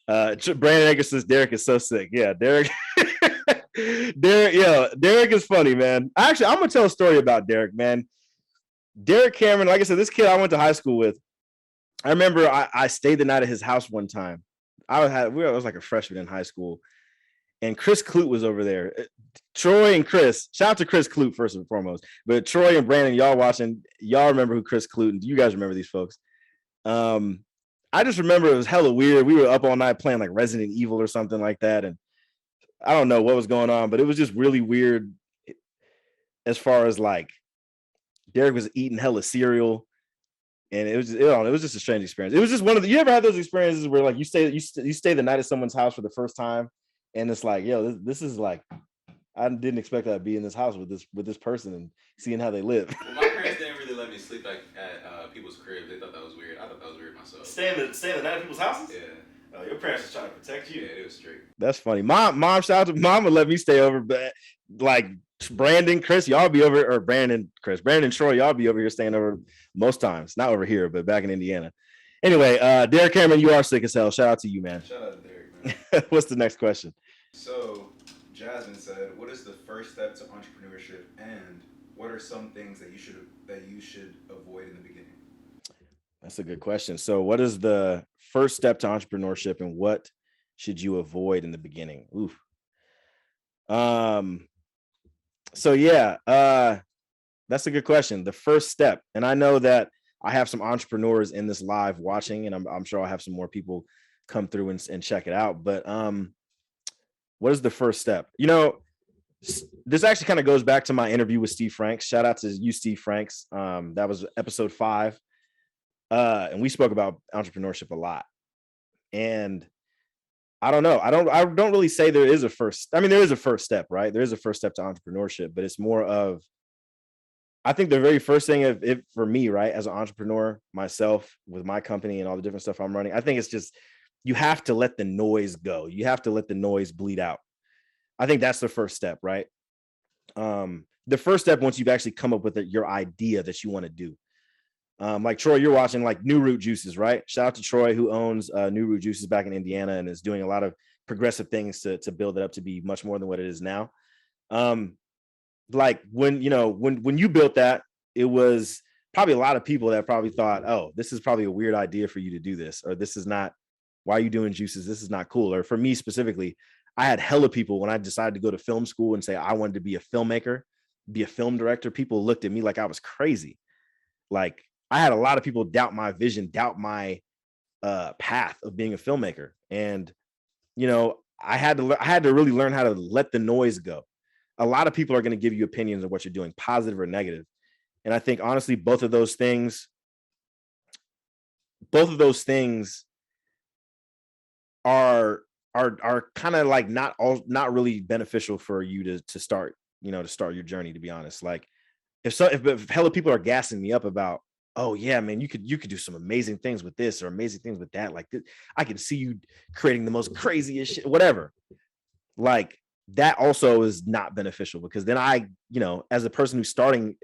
Brandon Edgar says Derek is so sick. Yeah, Derek. Derek is funny, man. Actually, I'm gonna tell a story about Derek, man. Derek Cameron, like I said, this kid I went to high school with. I remember I stayed the night at his house one time. I was like a freshman in high school, and Chris Clute was over there. Troy and Chris, shout out to Chris Clute first and foremost. But Troy and Brandon, y'all watching, y'all remember who Chris Clute, and you guys remember these folks. I just remember it was hella weird. We were up all night playing like Resident Evil or something like that, and I don't know what was going on, but it was just really weird as far as like Derek was eating hella cereal, and it was just a strange experience. It was just one of the, you ever had those experiences where like you stay the night at someone's house for the first time, and it's like, yo, this is like, I didn't expect that to be in this house with this person and seeing how they live. Well, my parents didn't really let me sleep at people's cribs. They thought that was weird. I thought that was weird myself. Staying the night at people's houses? Yeah. Oh, your parents are trying to protect you. Yeah, it was straight. That's funny. Mom, shout out to mom would let me stay over, but like Brandon, Chris, y'all be over, or Brandon, Troy, y'all be over here staying over most times. Not over here, but back in Indiana. Anyway, Derek Cameron, you are sick as hell. Shout out to you, man. Shout out to Derek, man. What's the next question? So, Jasmine said, "What is the first step to entrepreneurship, and what are some things that you should avoid in the beginning?" That's a good question. So, what is the first step to entrepreneurship, and what should you avoid in the beginning? Oof. So yeah, that's a good question. The first step, and I know that I have some entrepreneurs in this live watching, and I'm sure I'll have some more people come through and check it out. But what is the first step? You know, this actually kind of goes back to my interview with Steve Franks. Shout out to you, Steve Franks. That was episode 5. And we spoke about entrepreneurship a lot. And I don't know. I don't really say there is a first. I mean, there is a first step, right? There is a first step to entrepreneurship, but it's more of, I think the very first thing of it for me, right, as an entrepreneur myself with my company and all the different stuff I'm running, I think it's just, you have to let the noise go. You have to let the noise bleed out. I think that's the first step, right? The first step, once you've actually come up with your idea that you want to do. Like Troy, you're watching like New Root Juices, right? Shout out to Troy, who owns New Root Juices back in Indiana and is doing a lot of progressive things to build it up to be much more than what it is now. Like when you built that, it was probably a lot of people that probably thought, oh, this is probably a weird idea for you to do this, or this is not, why are you doing juices? This is not cool. Or for me specifically, I had hella people when I decided to go to film school and say I wanted to be a filmmaker, be a film director. People looked at me like I was crazy. Like, I had a lot of people doubt my vision, doubt my path of being a filmmaker. And, you know, I had to really learn how to let the noise go. A lot of people are going to give you opinions of what you're doing, positive or negative. And I think, honestly, both of those things are kind of like not really beneficial for you to start your journey, to be honest. Like if hella people are gassing me up about, oh yeah, man, you could do some amazing things with this or amazing things with that. Like I can see you creating the most craziest shit, whatever. Like that also is not beneficial, because then I, as a person who's starting,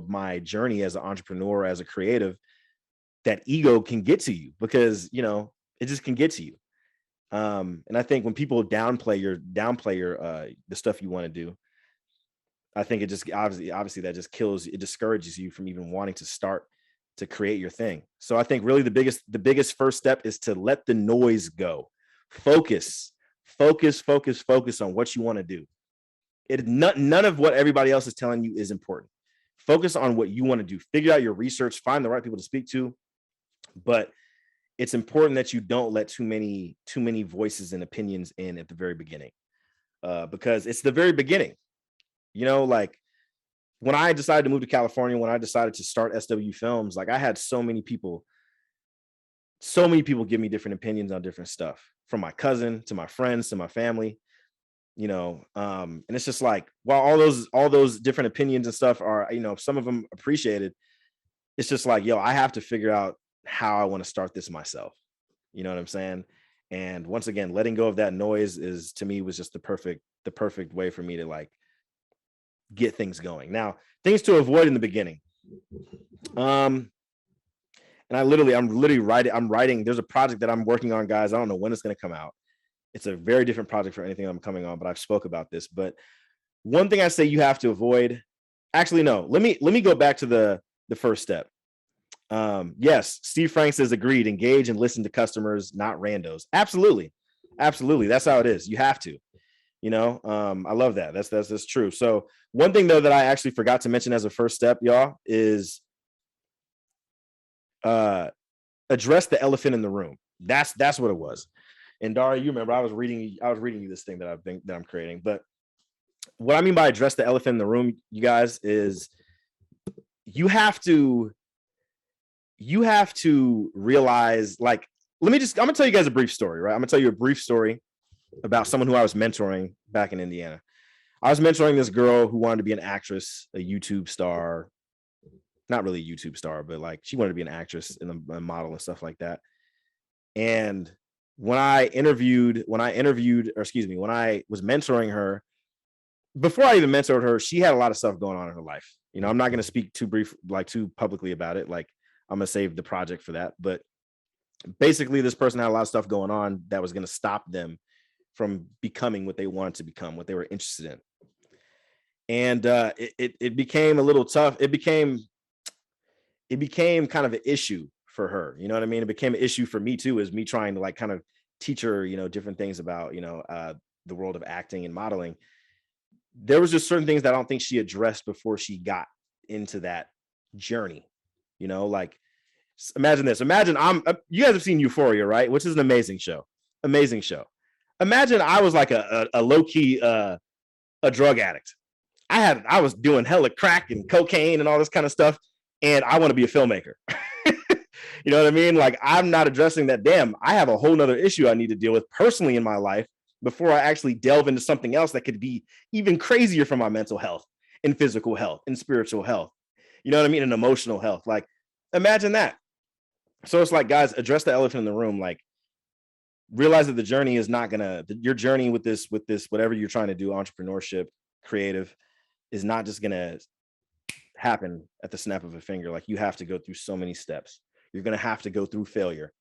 my journey as an entrepreneur, as a creative, that ego can get to you, because, it just can get to you. And I think when people downplay your the stuff you want to do, I think it just obviously that just it discourages you from even wanting to start to create your thing. So I think really the biggest first step is to let the noise go. Focus on what you want to do. None of what everybody else is telling you is important. Focus on what you want to do. Figure out your research, find the right people to speak to, but it's important that you don't let too many voices and opinions in at the very beginning, because it's the very beginning. Like when I decided to move to California, when I decided to start SW Films, like I had so many people give me different opinions on different stuff, from my cousin to my friends to my family, and it's just like, while all those different opinions and stuff are, some of them appreciated, it's just like, I have to figure out how I want to start this myself. You know what I'm saying? And once again, letting go of that noise to me was just the perfect way for me to like get things going. Now, things to avoid in the beginning. And I'm literally writing. There's a project that I'm working on, guys. I don't know when it's going to come out. It's a very different project for anything I'm coming on, but I've spoke about this. But one thing I say you have to avoid, actually, no, let me go back to the first step. Yes, Steve Franks says agreed, engage and listen to customers, not randos. Absolutely. That's how it is. You have to, You know, I love that. That's true. So one thing though that I actually forgot to mention as a first step, y'all, is address the elephant in the room. That's what it was. And Dara, you remember I was reading you this thing that I'm creating. But what I mean by address the elephant in the room, you guys, is you have to realize, like, I'm gonna tell you guys a brief story, right? I'm gonna tell you a brief story about someone who I was mentoring back in Indiana. I was mentoring this girl who wanted to be an actress, a YouTube star, not really a YouTube star, but like she wanted to be an actress and a model and stuff like that. And when I was mentoring her, before I even mentored her, she had a lot of stuff going on in her life. You know, I'm not going to speak too publicly about it. Like, I'm going to save the project for that. But basically, this person had a lot of stuff going on that was going to stop them from becoming what they wanted to become, what they were interested in. And it became a little tough. It became kind of an issue for her. You know what I mean? It became an issue for me too, as me trying to like kind of teach her, you know, different things about, you know, the world of acting and modeling. There was just certain things that I don't think she addressed before she got into that journey. You know, like, imagine this. Imagine you guys have seen Euphoria, right? Which is an amazing show. Amazing show. Imagine I was like a low-key a drug addict. I was doing hella crack and cocaine and all this kind of stuff, and I want to be a filmmaker. You know what I mean? Like, I'm not addressing that. Damn, I have a whole nother issue I need to deal with personally in my life before I actually delve into something else that could be even crazier for my mental health and physical health and spiritual health. You know what I mean? And emotional health. Like, imagine that. So it's like, guys, address the elephant in the room. Like, realize that the journey is not your journey with this, whatever you're trying to do, entrepreneurship, creative, is not just gonna happen at the snap of a finger. Like, you have to go through so many steps. You're gonna have to go through failure.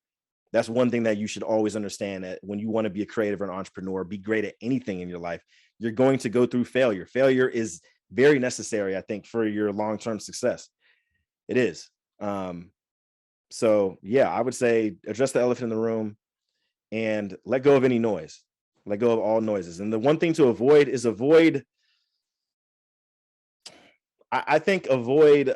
That's one thing that you should always understand, that when you want to be a creative or an entrepreneur, be great at anything in your life, you're going to go through failure. Failure is very necessary, I think, for your long-term success. It is. So yeah, I would say address the elephant in the room and let go of any noise. Let go of all noises. And the one thing to avoid is I think avoid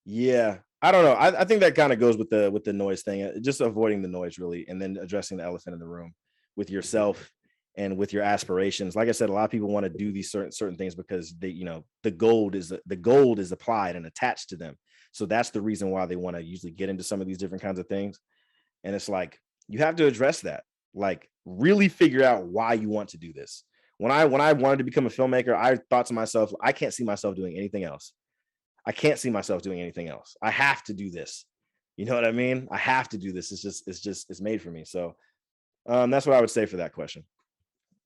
yeah, I don't know. I think that kind of goes with the noise thing. Just avoiding the noise, really, and then addressing the elephant in the room with yourself and with your aspirations. Like I said, a lot of people want to do these certain things because they, you know, the gold is applied and attached to them. So that's the reason why they want to usually get into some of these different kinds of things. And it's like, you have to address that. Like, really figure out why you want to do this. When I wanted to become a filmmaker, I thought to myself, I can't see myself doing anything else. I can't see myself doing anything else. I have to do this. You know what I mean? I have to do this. It's made for me. So that's what I would say for that question.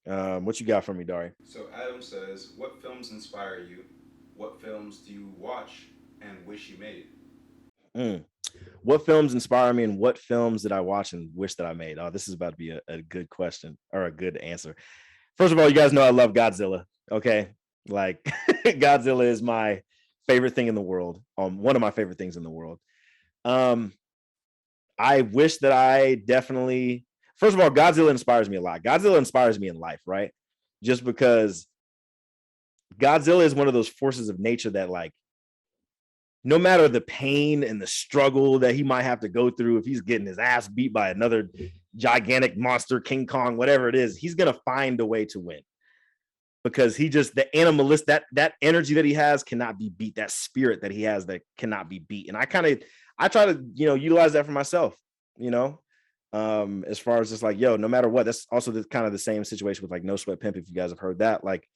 What you got for me, Dari? So Adam says, what films inspire you? What films do you watch and wish you made? What films inspire me, and what films did I watch and wish that I made? Oh, this is about to be a good question, or a good answer. First of all, you guys know I love Godzilla. Okay. Like, Godzilla is my favorite thing in the world. One of my favorite things in the world. I wish that I definitely, first of all, Godzilla inspires me a lot. Godzilla inspires me in life, right? Just because Godzilla is one of those forces of nature that, like, no matter the pain and the struggle that he might have to go through, if he's getting his ass beat by another gigantic monster, King Kong, whatever it is, he's going to find a way to win. Because he just, the animalist, that energy that he has cannot be beat. That spirit that he has that cannot be beat. And I try to, you know, utilize that for myself, you know, as far as just like, yo, no matter what. That's also kind of the same situation with like No Sweat Pimp, if you guys have heard that. Like,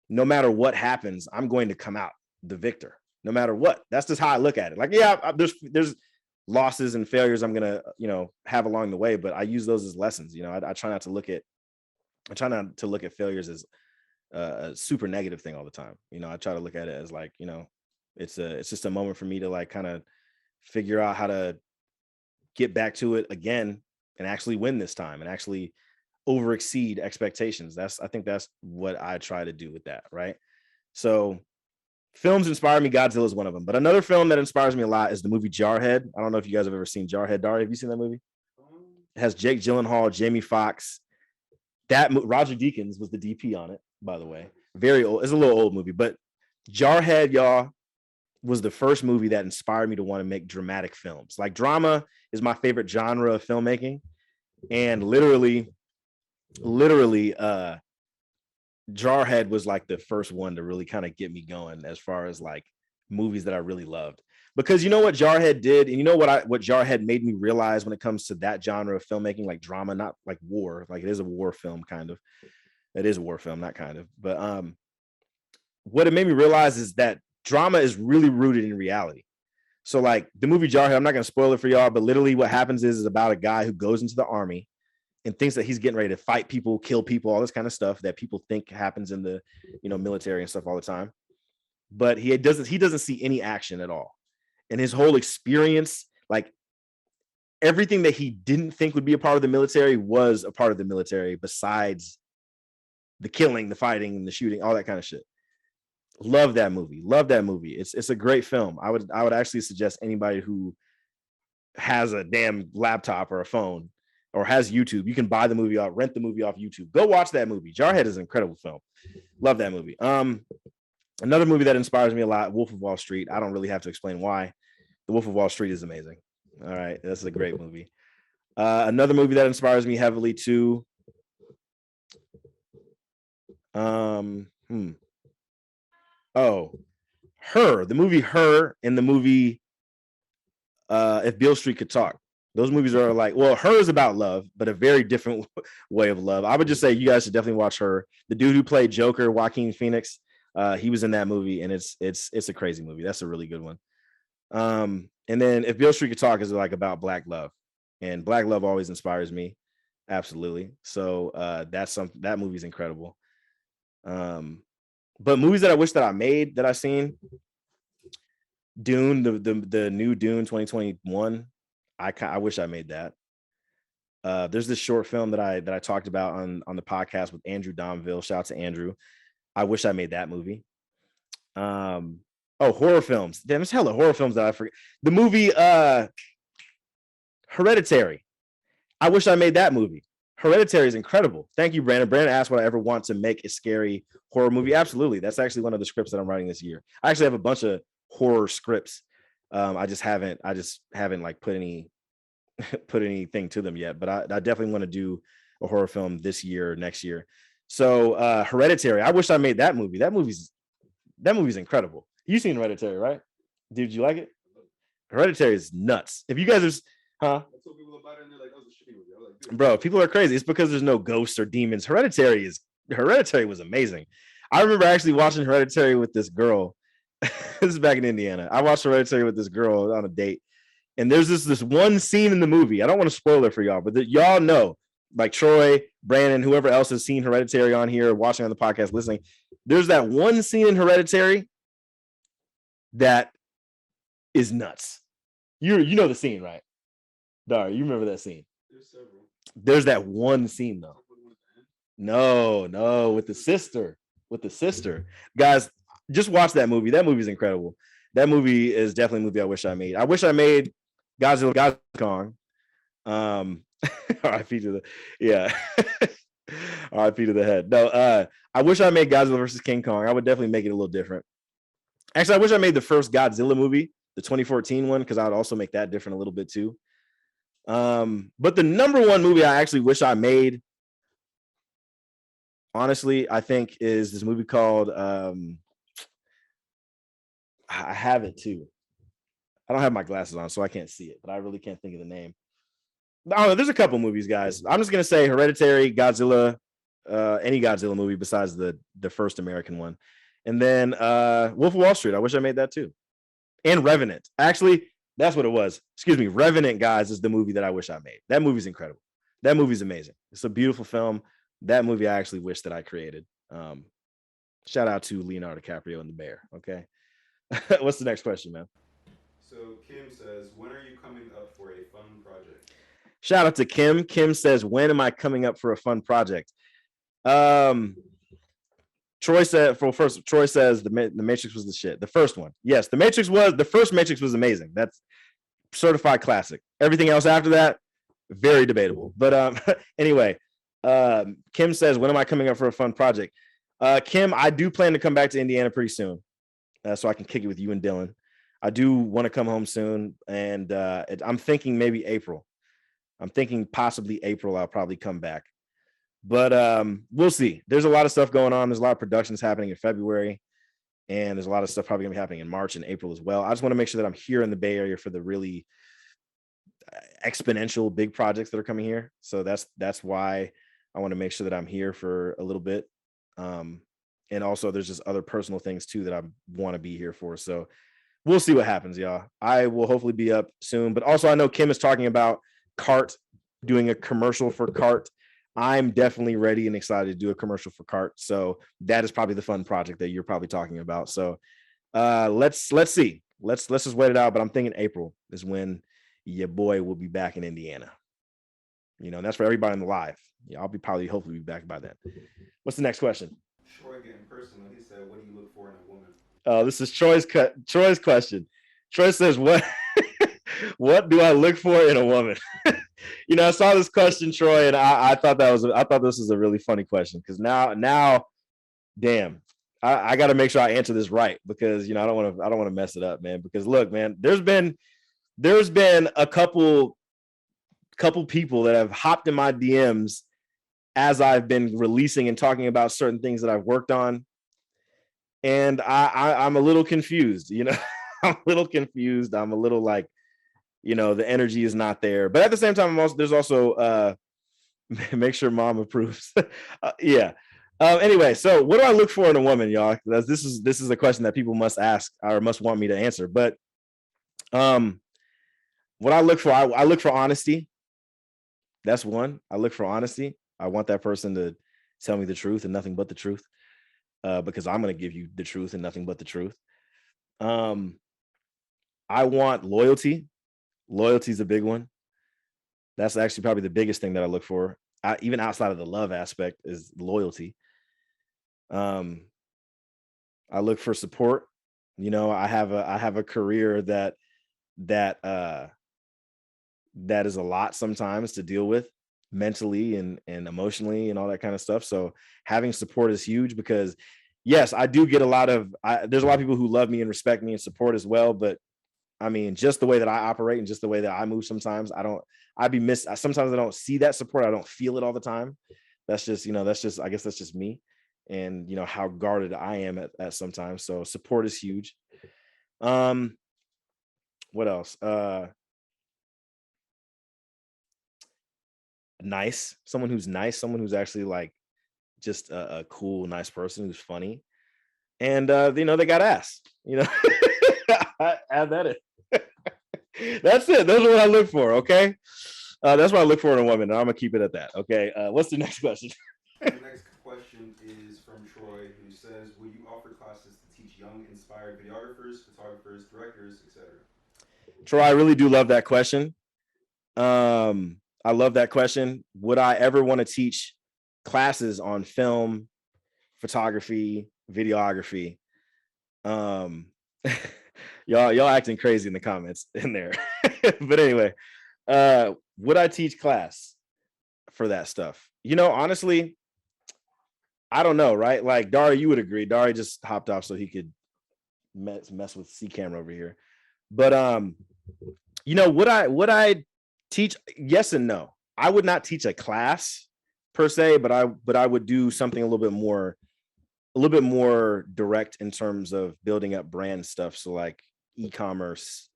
no matter what happens, I'm going to come out the victor, no matter what. That's just how I look at it. Like, yeah, there's losses and failures I'm gonna, you know, have along the way, but I use those as lessons. You know, I try not to look at failures as a super negative thing all the time. You know, I try to look at it as like, you know, it's just a moment for me to like kind of figure out how to get back to it again and actually win this time and actually over exceed expectations. I think that's what I try to do with that. Right. So films inspire me. Godzilla is one of them. But another film that inspires me a lot is the movie Jarhead. I don't know if you guys have ever seen Jarhead. Dari, have you seen that movie? It has Jake Gyllenhaal, Jamie Foxx. Roger Deakins was the DP on it, by the way. Very old. It's a little old movie, but Jarhead, y'all, was the first movie that inspired me to want to make dramatic films. Like, drama is my favorite genre of filmmaking, and literally, Jarhead was like the first one to really kind of get me going as far as like movies that I really loved. Because you know what Jarhead did, and you know what Jarhead made me realize when it comes to that genre of filmmaking, like drama, not like war. Like, it is a war film, kind of. It is a war film, not kind of. But what it made me realize is that drama is really rooted in reality. So like the movie Jarhead, I'm not going to spoil it for y'all, but literally what happens is about a guy who goes into the army and thinks that he's getting ready to fight people, kill people, all this kind of stuff that people think happens in the, military and stuff all the time. But he doesn't see any action at all. And his whole experience, like everything that he didn't think would be a part of the military was a part of the military, besides the killing, the fighting, and the shooting, all that kind of shit. Love that movie. It's a great film. I would actually suggest anybody who has a damn laptop or a phone or has YouTube, you can buy the movie off, rent the movie off YouTube. Go watch that movie. Jarhead is an incredible film. Love that movie. Another movie that inspires me a lot, Wolf of Wall Street. I don't really have to explain why. The Wolf of Wall Street is amazing. All right, that's a great movie. Another movie that inspires me heavily too. Oh, Her, the movie Her, and the movie If Beale Street Could Talk. Those movies are like, well, Her is about love, but a very different way of love. I would just say you guys should definitely watch Her. The dude who played Joker, Joaquin Phoenix, he was in that movie, and it's a crazy movie. That's a really good one. And then If Beale Street Could Talk is like about Black love, and Black love always inspires me, absolutely. So that movie's incredible. But movies that I wish that I made, that I've seen, Dune, the new Dune 2021. I wish I made that. There's this short film that I talked about on the podcast with Andrew Domville. Shout out to Andrew. I wish I made that movie. Horror films. Damn, there's hella horror films that I forget. The movie Hereditary. I wish I made that movie. Hereditary is incredible. Thank you, Brandon. Brandon asked what I ever want to make a scary horror movie. Absolutely. That's actually one of the scripts that I'm writing this year. I actually have a bunch of horror scripts. I just haven't like put anything to them yet, but I definitely want to do a horror film this year or next year. So Hereditary, I wish I made that movie. That movie's incredible. You seen Hereditary, right? Did you like it? Hereditary is nuts. If you guys are, huh? I told people about it and they're like, that was a shitty movie. I was like, dude. Bro, people are crazy. It's because there's no ghosts or demons. Hereditary was amazing. I remember actually watching Hereditary with this girl. This is back in Indiana. I watched Hereditary with this girl on a date. And there's this one scene in the movie. I don't want to spoil it for y'all, but y'all know, like Troy, Brandon, whoever else has seen Hereditary on here, watching on the podcast, listening. There's that one scene in Hereditary that is nuts. You know the scene, right? Dar, you remember that scene? There's several. There's that one scene though. No, with the sister. Guys, just watch that movie. That movie is incredible. That movie is definitely a movie I wish I made. I wish I made Godzilla Kong. RIP to the head. No, I wish I made Godzilla versus King Kong. I would definitely make it a little different. Actually, I wish I made the first Godzilla movie, the 2014 one, because I would also make that different a little bit too. But the number one movie I actually wish I made, honestly, I think is this movie called I have it too. I don't have my glasses on, so I can't see it, but I really can't think of the name. I don't know. There's a couple movies, guys. I'm just gonna say Hereditary, Godzilla, any Godzilla movie besides the first American one, and then Wolf of Wall Street. I wish I made that too, and Revenant. Actually, that's what it was. Excuse me, Revenant, guys, is the movie that I wish I made. That movie's incredible. That movie's amazing. It's a beautiful film. That movie I actually wish that I created. Shout out to Leonardo DiCaprio and the Bear. Okay, what's the next question, man? So Kim says, when are you coming up for a fun project? Shout out to Kim. Kim says, when am I coming up for a fun project? Troy said, Troy says the Matrix was the shit. The first one. Yes, the first Matrix was amazing. That's certified classic. Everything else after that, very debatable. But anyway, Kim says, when am I coming up for a fun project? Kim, I do plan to come back to Indiana pretty soon, so I can kick it with you and Dylan. I do want to come home soon, and I'm thinking maybe April. I'm thinking possibly April. I'll probably come back, but we'll see. There's a lot of stuff going on. There's a lot of productions happening in February, and there's a lot of stuff probably gonna be happening in March and April as well. I just want to make sure that I'm here in the Bay Area for the really exponential big projects that are coming here. So that's why I want to make sure that I'm here for a little bit. And also there's just other personal things too that I want to be here for. So we'll see what happens, y'all. I will hopefully be up soon. But also I know Kim is talking about Cart, doing a commercial for Cart. I'm definitely ready and excited to do a commercial for Cart. So that is probably the fun project that you're probably talking about. So let's see. Let's just wait it out. But I'm thinking April is when your boy will be back in Indiana. You know, and that's for everybody in the live. Yeah, I'll be probably hopefully be back by then. What's the next question? Troy getting personal. He said, "What do you look for in a woman?" Oh, this is Troy's question. Troy says, "What what do I look for in a woman?" You know, I saw this question, Troy, and I thought this was a really funny question because now, damn, I got to make sure I answer this right because you know I don't want to mess it up, man. Because look, man, there's been a couple people that have hopped in my DMs as I've been releasing and talking about certain things that I've worked on. And I'm a little confused, you know, I'm a little confused. I'm a little like, you know, the energy is not there. But at the same time, there's also make sure mom approves. Yeah. Anyway, so what do I look for in a woman, y'all? This is a question that people must ask or must want me to answer. But what I look for, I look for honesty. That's one. I look for honesty. I want that person to tell me the truth and nothing but the truth, because I'm going to give you the truth and nothing but the truth. I want loyalty. Loyalty is a big one. That's actually probably the biggest thing that I look for. Even outside of the love aspect is loyalty. I look for support. You know, I have a career that is a lot sometimes to deal with mentally and emotionally and all that kind of stuff. So having support is huge because yes, I do get there's a lot of people who love me and respect me and support as well. But I mean, just the way that I operate and just the way that I move, sometimes sometimes I don't see that support. I don't feel it all the time. I guess that's just me and, you know, how guarded I am at sometimes. So support is huge. What else? Nice. Someone who's nice, someone who's actually like just a cool, nice person who's funny. And, you know, they got ass, you know, add that in. That's it. Those are what I look for. Okay. That's what I look for in a woman. And I'm gonna keep it at that. Okay. What's the next question? The next question is from Troy, who says, "Will you offer classes to teach young, inspired videographers, photographers, directors, etc.?" Troy, I really do love that question. I love that question. Would I ever want to teach classes on film, photography, videography? Y'all acting crazy in the comments in there. But anyway, would I teach class for that stuff? You know, honestly, I don't know, right? Like Dari, you would agree. Dari just hopped off so he could mess with C camera over here. But you know, would I teach? Yes and no. I would not teach a class per se, but I would do something a little bit more direct in terms of building up brand stuff. So like e-commerce.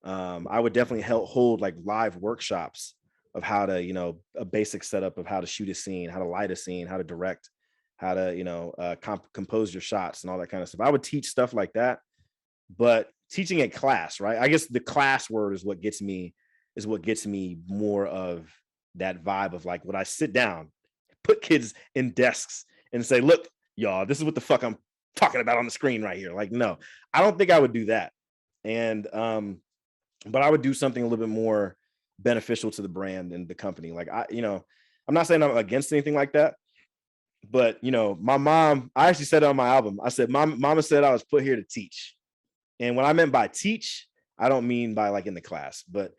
I would definitely hold like live workshops of how to, you know, a basic setup of how to shoot a scene, how to light a scene, how to direct, how to, you know, compose your shots and all that kind of stuff. I would teach stuff like that, but teaching a class, right? I guess the class word is what gets me more of that vibe of like, when I sit down, put kids in desks and say, look, y'all, this is what the fuck I'm talking about on the screen right here. Like, no, I don't think I would do that. And, but I would do something a little bit more beneficial to the brand and the company. Like I'm not saying I'm against anything like that, but you know, my mom, I actually said it on my album. I said, mama said I was put here to teach. And what I meant by teach, I don't mean by like in the class, but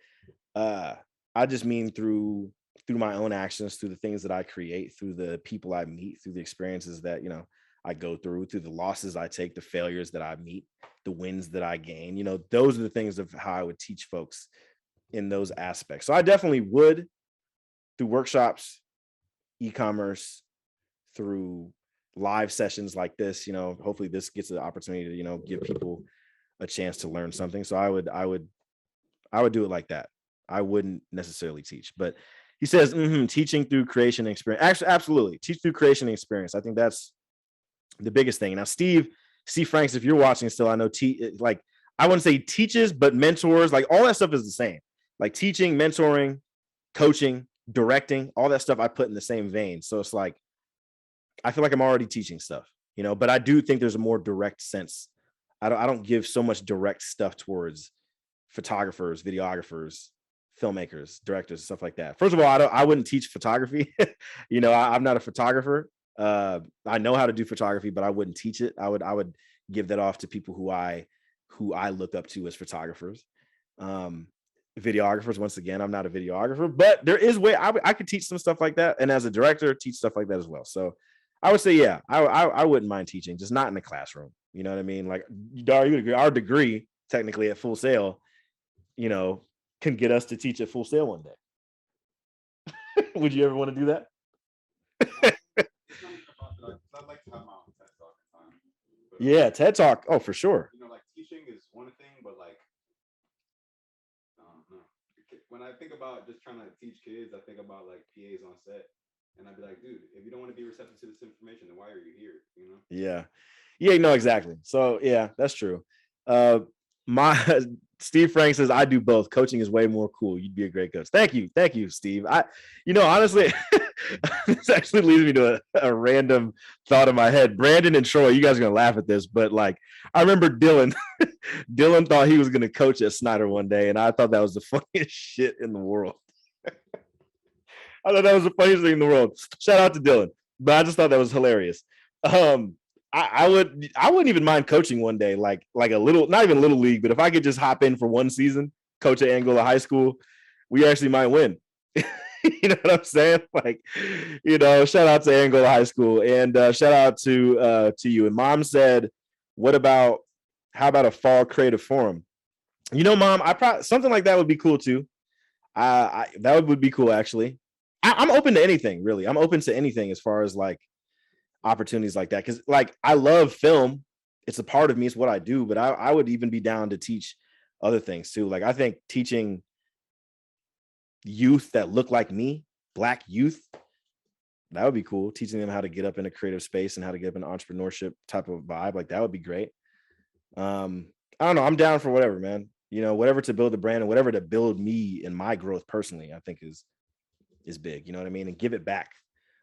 I just mean through my own actions, through the things that I create, through the people I meet, through the experiences that, I go through the losses I take, the failures that I meet, the wins that I gain. Those are the things of how I would teach folks in those aspects. So I definitely would, through workshops, e-commerce, through live sessions like this. Hopefully this gets the opportunity to, give people a chance to learn something. So I would do it like that. I wouldn't necessarily teach, but he says teaching through creation and experience. Actually, absolutely, teach through creation and experience. I think that's the biggest thing. Now, Steve Franks, if you're watching still, I know like I wouldn't say teaches, but mentors, like all that stuff is the same. Like teaching, mentoring, coaching, directing, all that stuff I put in the same vein. So it's like I feel like I'm already teaching stuff, but I do think there's a more direct sense. I don't give so much direct stuff towards photographers, videographers, filmmakers, directors, stuff like that. First of all, I wouldn't teach photography. I'm not a photographer. I know how to do photography, but I wouldn't teach it. I would give that off to people who I look up to as photographers. Videographers, once again, I'm not a videographer, but there is way I could teach some stuff like that, and as a director, teach stuff like that as well. So I would say, yeah, I wouldn't mind teaching, just not in the classroom. You know what I mean? Like, Dar, you would agree, our degree, technically at Full Sail, can get us to teach at Full Sail one day. Would you ever want to do that? I'd like to have my own TED Talk time. But, Yeah, TED Talk. Oh, for sure. like teaching is one thing, but like, I don't know. When I think about just trying to teach kids, I think about like PAs on set, and I'd be like, dude, if you don't want to be receptive to this information, then why are you here? Yeah, no, exactly. So yeah, that's true. My Steve Frank says I do both. Coaching is way more cool. You'd be a great coach. Thank you, Steve. Honestly, this actually leads me to a random thought in my head. Brandon and Troy, you guys are gonna laugh at this, but like I remember Dylan. Dylan thought he was gonna coach at Snyder one day, and I thought that was the funniest shit in the world. I thought that was the funniest thing in the world. Shout out to Dylan, but I just thought that was hilarious. I wouldn't even mind coaching one day, like a little, not even little league, but if I could just hop in for one season, coach at Angola High School, we actually might win. You know what I'm saying? Like, shout out to Angola High School, and shout out to you. And Mom said, how about a fall creative forum? Mom, something like that would be cool too. That would be cool actually. I'm open to anything, really. I'm open to anything as far as like opportunities like that, because like I love film, it's a part of me, it's what I do, but I would even be down to teach other things too. Like I think teaching youth that look like me, Black youth, that would be cool. Teaching them how to get up in a creative space and how to get up in an entrepreneurship type of vibe, like that would be great. I don't know, I'm down for whatever, man. Whatever to build the brand and whatever to build me and my growth personally, I think is big, you know what I mean, and give it back.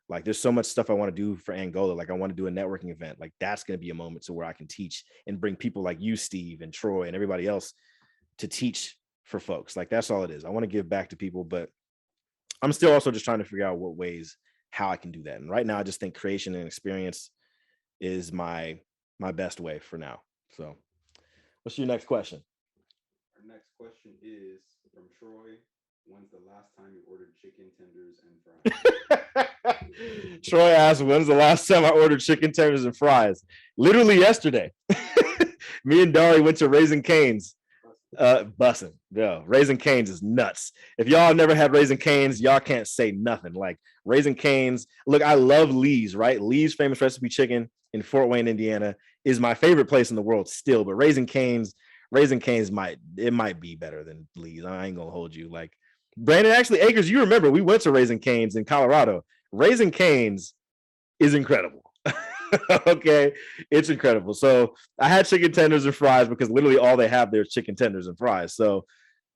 Like there's so much stuff I want to do for Angola. Like I want to do a networking event. Like that's going to be a moment to where I can teach and bring people like you, Steve, and Troy and everybody else to teach for folks. Like that's all it is. I want to give back to people, but I'm still also just trying to figure out how I can do that. And right now I just think creation and experience is my best way for now. So what's your next question? Our next question is from Troy. When's the last time you ordered chicken tenders and fries? Troy asked, when's the last time I ordered chicken tenders and fries? Literally yesterday. Me and Dari went to Raising Cane's. Bussin'. Yeah, Raising Cane's is nuts. If y'all have never had Raising Cane's, y'all can't say nothing. Like Raising Cane's, look, I love Lee's, right? Lee's Famous Recipe Chicken in Fort Wayne, Indiana is my favorite place in the world still, but Raising Cane's might be better than Lee's. I ain't gonna hold you. Like Brandon, actually, Akers, you remember we went to Raising Cane's in Colorado. Raising Cane's is incredible. Okay, it's incredible. So I had chicken tenders and fries because literally all they have there is chicken tenders and fries. So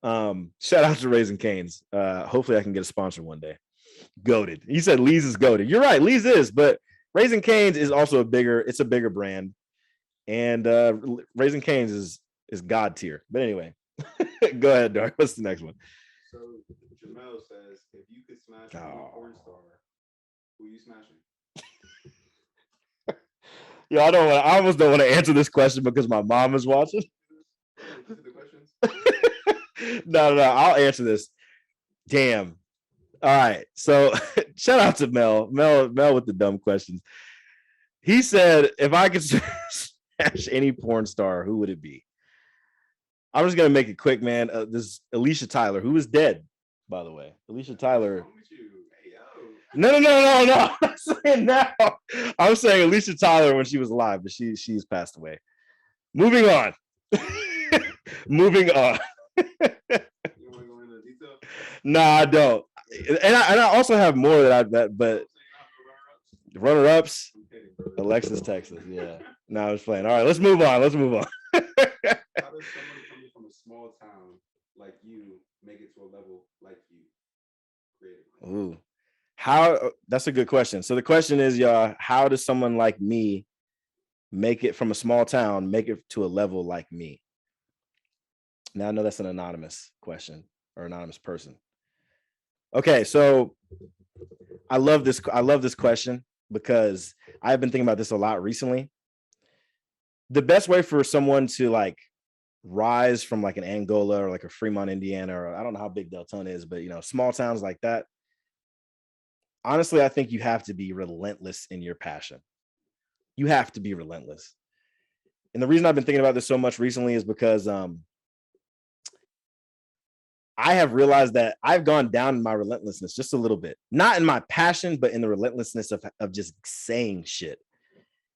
shout out to Raising Cane's. Hopefully I can get a sponsor one day. Goated. He said Lee's is goated. You're right, Lee's is, but Raising Cane's is also a bigger brand. And Raising Cane's is God tier. But anyway, go ahead, Dark. What's the next one? So Jamel says, if you could smash any porn star, who you smashing? Yeah, I almost don't want to answer this question because my mom is watching. The questions? No, I'll answer this. Damn. All right. So shout out to Mel. Mel with the dumb questions. He said, if I could smash any porn star, who would it be? I'm just gonna make it quick, man. This Alicia Tyler, who is dead, by the way. Alicia Tyler. No. I'm not saying now. I'm saying Alicia Tyler when she was alive, but she's passed away. Moving on. Moving on. You want to go into detail? Nah, I don't. And I also have more but runner-ups. Alexis, Texas. Yeah. No, I was playing. All right, let's move on. How does someone coming from a small town like you make it to a level like you creatively? Ooh. That's a good question. So the question is, y'all, how does someone like me make it from a small town, make it to a level like me? Now I know that's an anonymous question or anonymous person. Okay, so I love this question because I've been thinking about this a lot recently. The best way for someone to like rise from like an Angola or like a Fremont, Indiana, or I don't know how big Deltona is, but small towns like that. Honestly, I think you have to be relentless in your passion. You have to be relentless. And the reason I've been thinking about this so much recently is because I have realized that I've gone down in my relentlessness just a little bit, not in my passion, but in the relentlessness of just saying shit.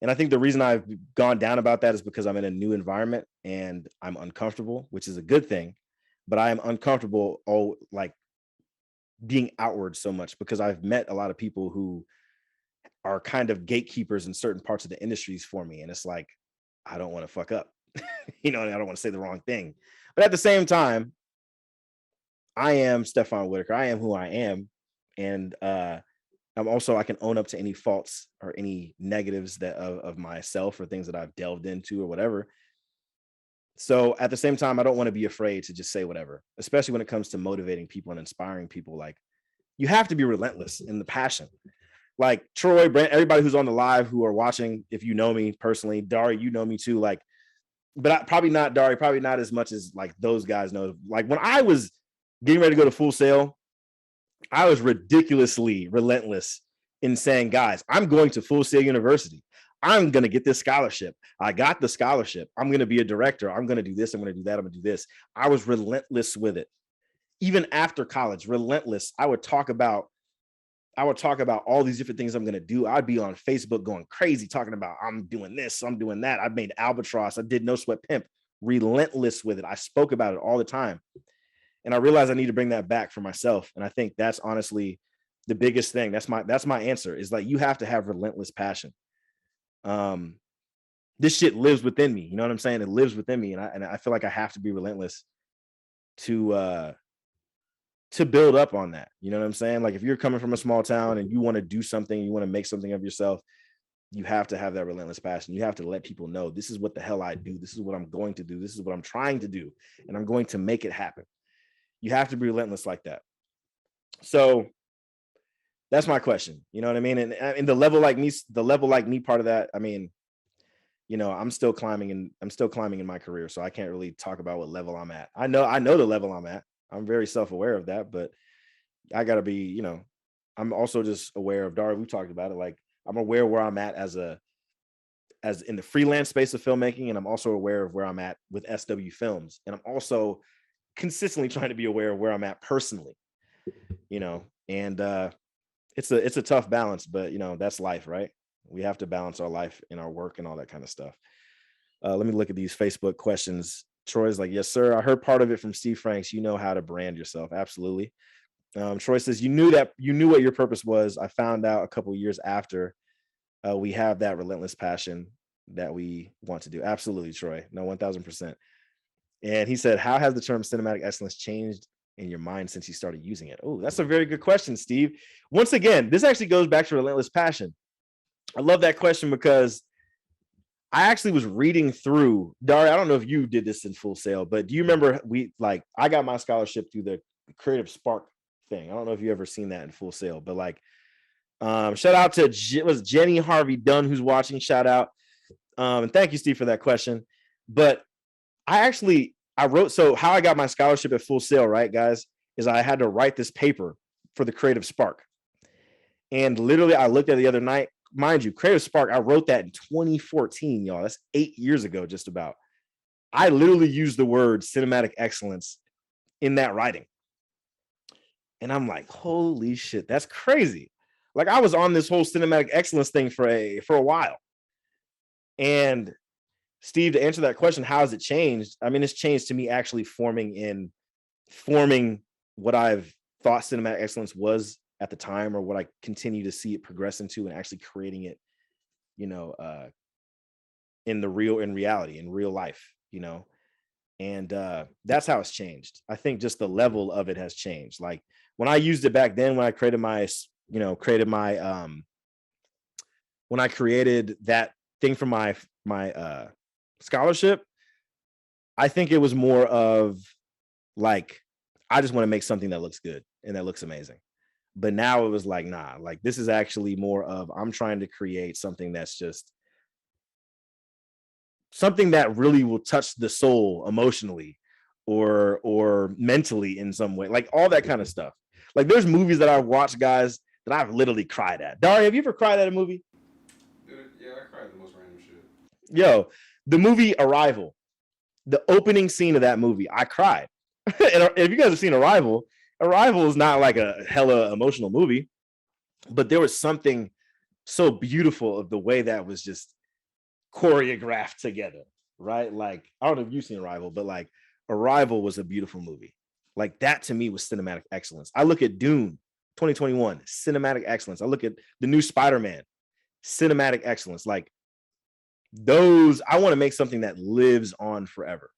And I think the reason I've gone down about that is because I'm in a new environment and I'm uncomfortable, which is a good thing, but I am uncomfortable being outward so much because I've met a lot of people who are kind of gatekeepers in certain parts of the industries for me. And it's like, I don't want to fuck up, and I don't want to say the wrong thing. But at the same time, I am Stefan Whitaker. I am who I am. And I can own up to any faults or any negatives of myself or things that I've delved into or whatever. So at the same time, I don't want to be afraid to just say whatever, especially when it comes to motivating people and inspiring people. Like, you have to be relentless in the passion. Like Troy, Brent, everybody who's on the live who are watching, if you know me personally, Dari, you know me too. Like, but probably not Dari, probably not as much as like those guys know. Like when I was getting ready to go to Full Sail, I was ridiculously relentless in saying, guys, I'm going to Full Sail University. I'm going to get this scholarship. I got the scholarship. I'm going to be a director. I'm going to do this. I'm going to do that. I'm going to do this. I was relentless with it. Even after college, relentless. I would talk about all these different things I'm going to do. I'd be on Facebook going crazy, talking about I'm doing this, I'm doing that. I made Albatross. I did No Sweat Pimp. Relentless with it. I spoke about it all the time. And I realized I need to bring that back for myself. And I think that's honestly the biggest thing. That's my answer, is like, you have to have relentless passion. This shit lives within me. You know what I'm saying? It lives within me. And I feel like I have to be relentless to build up on that. You know what I'm saying? Like if you're coming from a small town and you want to do something, you want to make something of yourself, you have to have that relentless passion. You have to let people know, this is what the hell I do. This is what I'm going to do. This is what I'm trying to do. And I'm going to make it happen. You have to be relentless like that. So that's my question. You know what I mean? And the level like me part of that, I mean, I'm still climbing in my career. So I can't really talk about what level I'm at. I know the level I'm at. I'm very self-aware of that, but I gotta be, I'm also just aware of Dari. We talked about it. Like I'm aware where I'm at as in the freelance space of filmmaking. And I'm also aware of where I'm at with SW Films. And I'm also consistently trying to be aware of where I'm at personally, and it's a tough balance, but that's life, right? We have to balance our life and our work and all that kind of stuff. Let me look at these Facebook questions. Troy's like, yes, sir. I heard part of it from Steve Franks. You know how to brand yourself. Absolutely. Troy says, you knew what your purpose was. I found out a couple of years after. We have that relentless passion that we want to do. Absolutely, Troy. No, 1000%. And he said, how has the term cinematic excellence changed in your mind since you started using it? Oh, that's a very good question, Steve. Once again, this actually goes back to relentless passion. I love that question because I actually was reading through, Dari, I don't know if you did this in Full Sail, but do you remember I got my scholarship through the Creative Spark thing. I don't know if you ever seen that in Full Sail, but shout out to Jenny Harvey Dunn who's watching. Shout out. And thank you, Steve, for that question. But I wrote, so how I got my scholarship at Full Sail, right, guys, is I had to write this paper for the Creative Spark. And literally, I looked at it the other night. Mind you, Creative Spark, I wrote that in 2014, y'all. That's 8 years ago, just about. I literally used the word cinematic excellence in that writing. And I'm like, holy shit, that's crazy. Like, I was on this whole cinematic excellence thing for a while. And Steve, to answer that question, how has it changed? I mean, it's changed to me actually forming what I've thought cinematic excellence was at the time, or what I continue to see it progress into, and actually creating it, in reality, in real life, and that's how it's changed. I think just the level of it has changed. Like, when I used it back then, when I created when I created that thing for my scholarship, I think it was more of like, I just want to make something that looks good and that looks amazing. But now it was like, nah, like, this is actually more of, I'm trying to create something that's just something that really will touch the soul emotionally or mentally in some way, like all that kind of stuff. Like, there's movies that I've watched, guys, that I've literally cried at. Dari, have you ever cried at a movie? Dude, yeah, I cried the most random shit. Yo, the movie Arrival, the opening scene of that movie, I cried. And if you guys have seen Arrival is not like a hella emotional movie, but there was something so beautiful of the way that was just choreographed together, right? Like, I don't know if you've seen Arrival, but like, Arrival was a beautiful movie. Like, that to me was cinematic excellence. I look at Dune 2021, cinematic excellence. I look at the new Spider-Man, cinematic excellence. Like, those, I want to make something that lives on forever.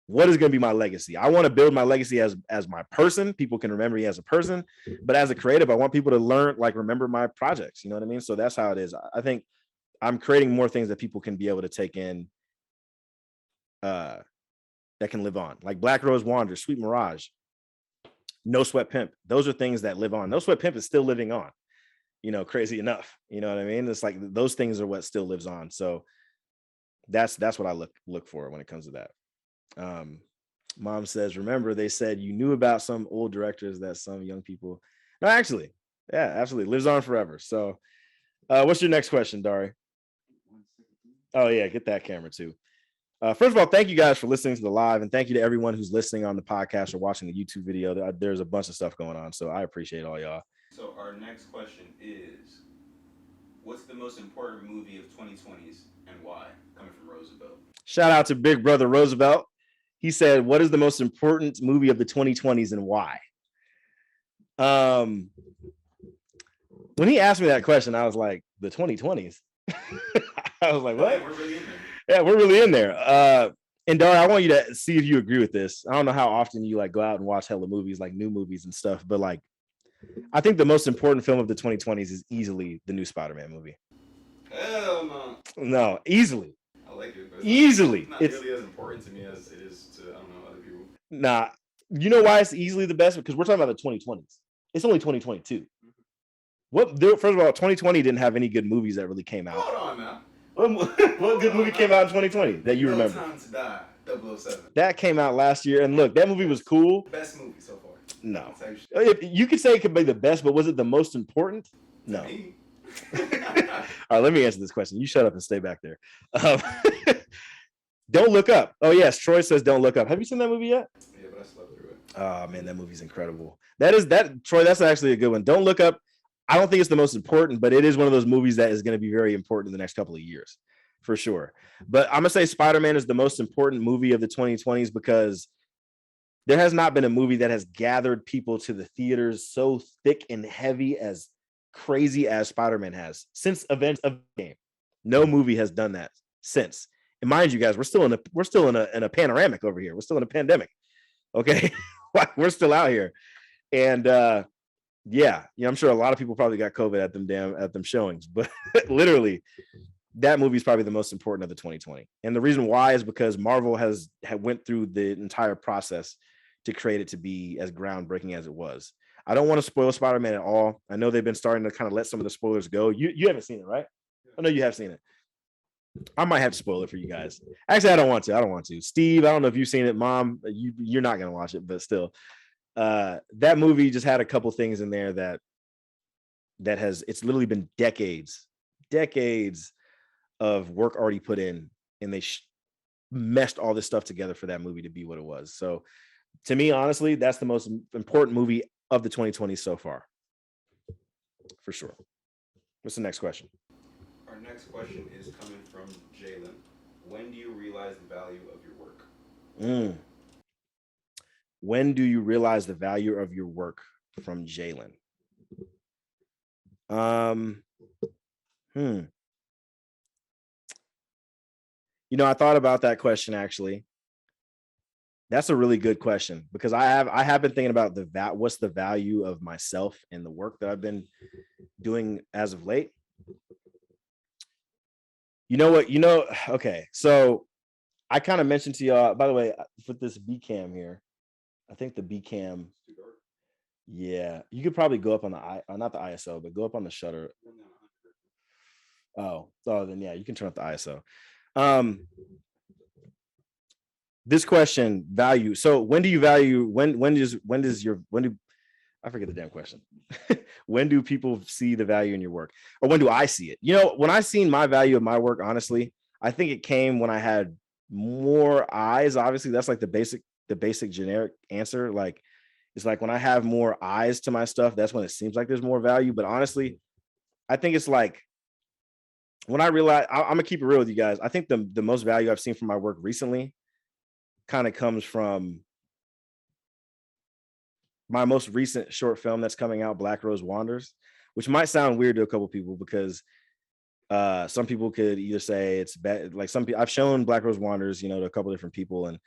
What is going to be my legacy? I want to build my legacy as my person. People can remember me as a person, but as a creative, I want people to remember my projects. You know what I mean? So that's how it is. I think I'm creating more things that people can be able to take in, that can live on, like Black Rose Wanderer, Sweet Mirage, No Sweat Pimp. Those are things that live on. No Sweat Pimp is still living on, crazy enough. You know what I mean? It's like those things are what still lives on. So that's what I look for when it comes to that. Mom says, remember, they said you knew about some old directors that some young people. No, actually, yeah, absolutely lives on forever. So what's your next question, Dari? Oh yeah, get that camera too. First of all, thank you guys for listening to the live, and thank you to everyone who's listening on the podcast or watching the YouTube video. There's a bunch of stuff going on, so I appreciate all y'all. So our next question is, what's the most important movie of 2020s and why? Coming from Roosevelt. Shout out to Big Brother Roosevelt. He said, what is the most important movie of the 2020s and why? When he asked me that question, I was like, the 2020s? I was like, what? We're really in there. Yeah, we're really in there. And Dara, I want you to see if you agree with this. I don't know how often you like go out and watch hella movies, like new movies and stuff, but like, I think the most important film of the 2020s is easily the new Spider-Man movie. Hell no. No, easily. I like it, but Easily. It's not really as important to me as it is to, I don't know, other people. Nah, you know why it's easily the best? Because we're talking about the 2020s. It's only 2022. First of all, 2020 didn't have any good movies that really came out. Hold on now. What good movie came out in 2020 that you No remember? Time to Die, 007. That came out last year, and look, that movie was cool. Best movie so far. No, Tell you shit. if you could say it could be the best, but was it the most important? No. Me. All right, let me answer this question. You shut up and stay back there. Don't Look Up. Oh yes, Troy says Don't Look Up. Have you seen that movie yet? Yeah, but I slept through it. Oh man, that movie's incredible. Troy, that's actually a good one. Don't Look Up. I don't think it's the most important, but it is one of those movies that is going to be very important in the next couple of years, for sure. But I'm gonna say Spider-Man is the most important movie of the 2020s because there has not been a movie that has gathered people to the theaters so thick and heavy as crazy as Spider-Man has since Avengers of Game. No movie has done that since. And mind you, guys, we're still in a panoramic over here. We're still in a pandemic. Okay, we're still out here, and yeah, I'm sure a lot of people probably got COVID at them showings, but literally, that movie is probably the most important of the 2020. And the reason why is because Marvel went through the entire process to create it to be as groundbreaking as it was. I don't want to spoil Spider-Man at all. I know they've been starting to kind of let some of the spoilers go. You haven't seen it, right? I know you have seen it. I might have to spoil it for you guys. Actually, I don't want to. Steve, I don't know if you've seen it. Mom, you're not going to watch it, but still. that movie just had a couple things in there that has, it's literally been decades of work already put in, and they meshed all this stuff together for that movie to be what it was. So to me, honestly, that's the most important movie of the 2020s so far, for sure. What's the next question? Our next question is coming from Jalen. When do you realize the value of your work? When do you realize the value of your work? From Jalen. You know, I thought about that question actually. That's a really good question, because I have been thinking about what's the value of myself and the work that I've been doing as of late. You know what? Okay. So I kind of mentioned to y'all, by the way, with this B cam here, I think the B cam, yeah, you could probably go up on not the ISO, but go up on the shutter. Oh, then yeah, you can turn up the ISO. This question, value. So when do you value, I forget the damn question. When do people see the value in your work, or when do I see it? You know, when I seen my value of my work, honestly, I think it came when I had more eyes. Obviously, that's like the basic generic answer. Like, it's like when I have more eyes to my stuff, that's when it seems like there's more value. But honestly, I think it's like when I realize, I'm gonna keep it real with you guys. I think the most value I've seen from my work recently kind of comes from my most recent short film that's coming out, Black Rose Wanders, which might sound weird to a couple people, because some people could either say it's bad. Like some people, I've shown Black Rose Wanders, you know, to a couple different people, and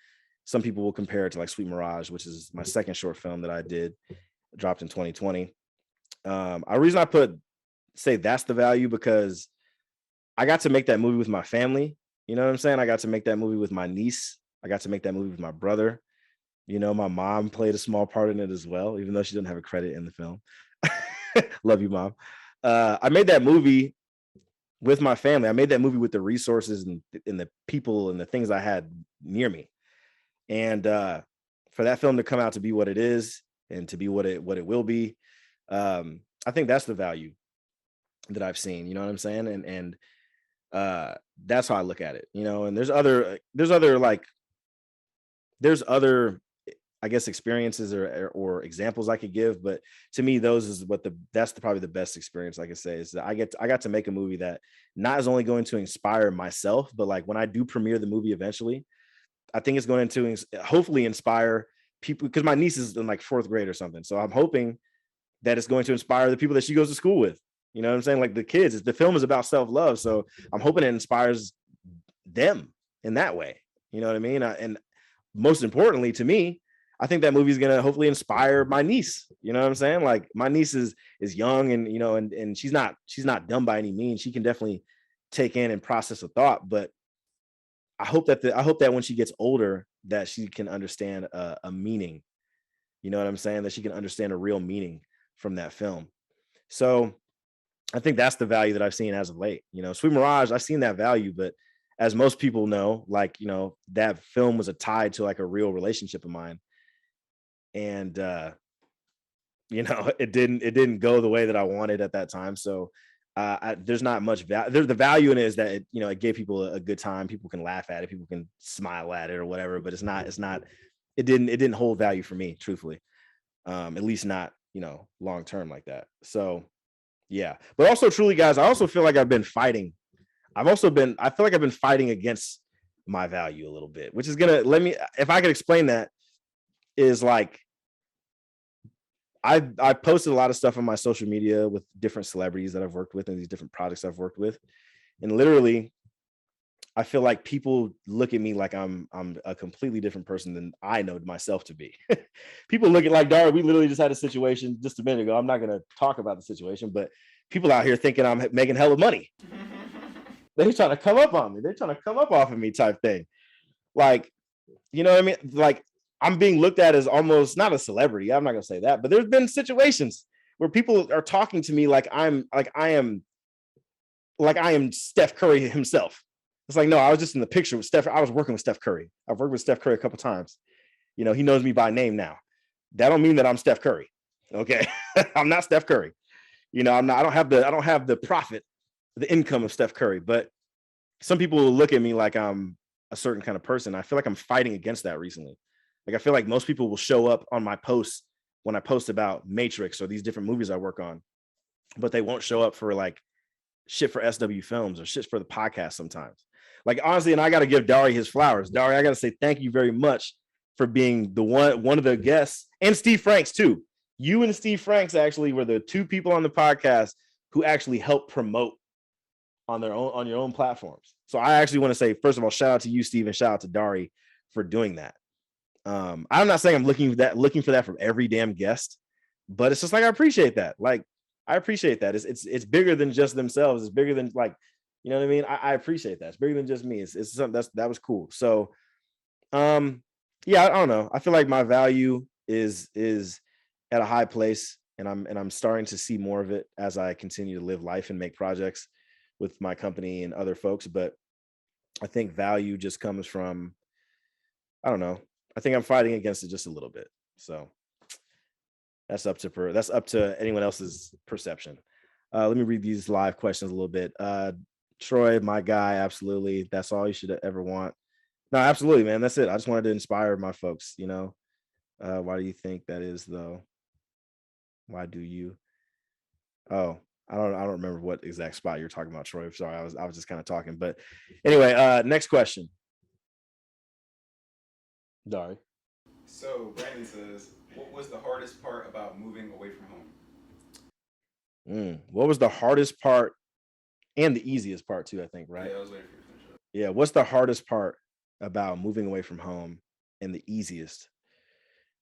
some people will compare it to like Sweet Mirage, which is my second short film that I did, dropped in 2020. Reason I say that's the value, because I got to make that movie with my family. You know what I'm saying? I got to make that movie with my niece. I got to make that movie with my brother. You know, my mom played a small part in it as well, even though she doesn't have a credit in the film. Love you, Mom. I made that movie with my family. I made that movie with the resources and the people and the things I had near me. And for that film to come out to be what it is and to be what it will be, I think that's the value that I've seen. You know what I'm saying? And that's how I look at it. You know, and there's other I guess experiences or examples I could give, but to me, those is that's probably the best experience I could say, is that I got to make a movie that not is only going to inspire myself, but like when I do premiere the movie eventually, I think it's going to hopefully inspire people, because my niece is in like 4th grade or something. So I'm hoping that it's going to inspire the people that she goes to school with. You know what I'm saying? Like the kids, the film is about self-love. So I'm hoping it inspires them in that way. You know what I mean? And most importantly to me, I think that movie is going to hopefully inspire my niece. You know what I'm saying? Like my niece is young, and, you know, and she's not dumb by any means. She can definitely take in and process a thought, but I hope that when she gets older, that she can understand a meaning. You know what I'm saying? That she can understand a real meaning from that film. So I think that's the value that I've seen as of late. You know, Sweet Mirage, I've seen that value, but as most people know, like, you know, that film was tied to like a real relationship of mine. And you know, it didn't go the way that I wanted at that time. So there's not much value. The value in it is that it, you know, it gave people a good time. People can laugh at it, people can smile at it or whatever, but it didn't hold value for me, truthfully. At least not, you know, long term like that. So yeah. But also, truly, guys, I also feel like I've been fighting. I feel like I've been fighting against my value a little bit, which is gonna if I could explain that, is like I posted a lot of stuff on my social media with different celebrities that I've worked with and these different projects I've worked with. And literally, I feel like people look at me like I'm a completely different person than I know myself to be. People look at like, Dara, we literally just had a situation just a minute ago. I'm not going to talk about the situation, but people out here thinking I'm making hella money. They're trying to come up on me. They're trying to come up off of me type thing. Like, you know what I mean? Like, I'm being looked at as almost not a celebrity. I'm not going to say that, but there's been situations where people are talking to me like I am Steph Curry himself. It's like, no, I was just in the picture with Steph. I was working with Steph Curry. I've worked with Steph Curry a couple of times. You know, he knows me by name now. That don't mean that I'm Steph Curry. Okay. I'm not Steph Curry. You know, I don't have the profit, the income of Steph Curry, but some people will look at me like I'm a certain kind of person. I feel like I'm fighting against that recently. Like, I feel like most people will show up on my posts when I post about Matrix or these different movies I work on, but they won't show up for like shit for SW Films or shit for the podcast sometimes. Like, honestly, and I got to give Dari his flowers. Dari, I got to say thank you very much for being the one of the guests, and Steve Franks too. You and Steve Franks actually were the two people on the podcast who actually helped promote on your own platforms. So I actually want to say, first of all, shout out to you, Steve, and shout out to Dari for doing that. I'm not saying I'm looking for that from every damn guest, but it's just like I appreciate that. Like, I appreciate that. It's bigger than just themselves. It's bigger than, like, you know what I mean? I appreciate that. It's bigger than just me. It's something that was cool. So yeah, I don't know. I feel like my value is at a high place, and I'm starting to see more of it as I continue to live life and make projects with my company and other folks. But I think value just comes from, I don't know. I think I'm fighting against it just a little bit. So that's up to anyone else's perception. Let me read these live questions a little bit. Troy, my guy, absolutely. That's all you should ever want. No, absolutely, man. That's it. I just wanted to inspire my folks, you know. Why do you think that is, though? Why do you? Oh, I don't remember what exact spot you're talking about, Troy. Sorry, I was just kind of talking. But anyway, next question. Dari. So Brandon says, what was the hardest part about moving away from home? What was the hardest part and the easiest part too, I think, right? Yeah, I was waiting for you to finish up. Yeah, what's the hardest part about moving away from home and the easiest?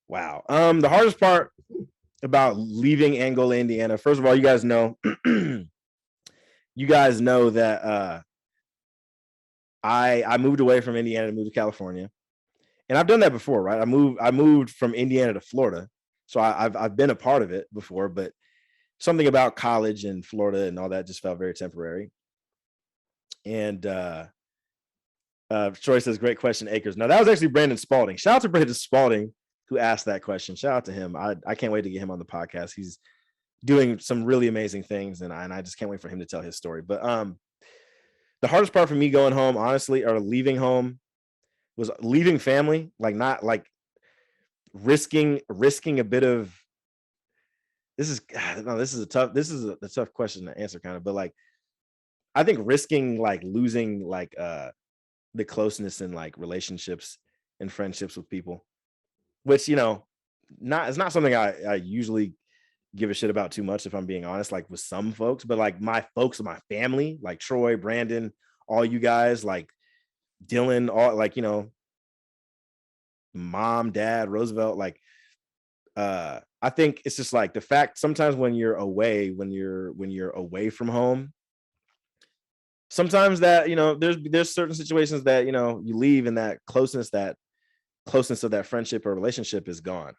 Wow. The hardest part about leaving Angola, Indiana. First of all, you guys know that I moved away from Indiana to move to California. And I've done that before, right? I moved from Indiana to Florida. So I've been a part of it before, but something about college in Florida and all that just felt very temporary. And Troy says, great question, Acres. Now, that was actually Brandon Spalding. Shout out to Brandon Spalding who asked that question. Shout out to him. I can't wait to get him on the podcast. He's doing some really amazing things, and I just can't wait for him to tell his story. But the hardest part for me going home, honestly, or leaving home, was leaving family, like not like risking a bit of, this is a tough question to answer, kind of, but like I think risking like losing like the closeness in like relationships and friendships with people, which, you know, it's not something I usually give a shit about too much, if I'm being honest, like with some folks, but like my folks, my family, like Troy, Brandon, all you guys, like Dylan, all, like, you know, mom, dad, Roosevelt, like I think it's just like the fact sometimes when you're away from home, sometimes that, you know, there's certain situations that, you know, you leave and that closeness of that friendship or relationship is gone,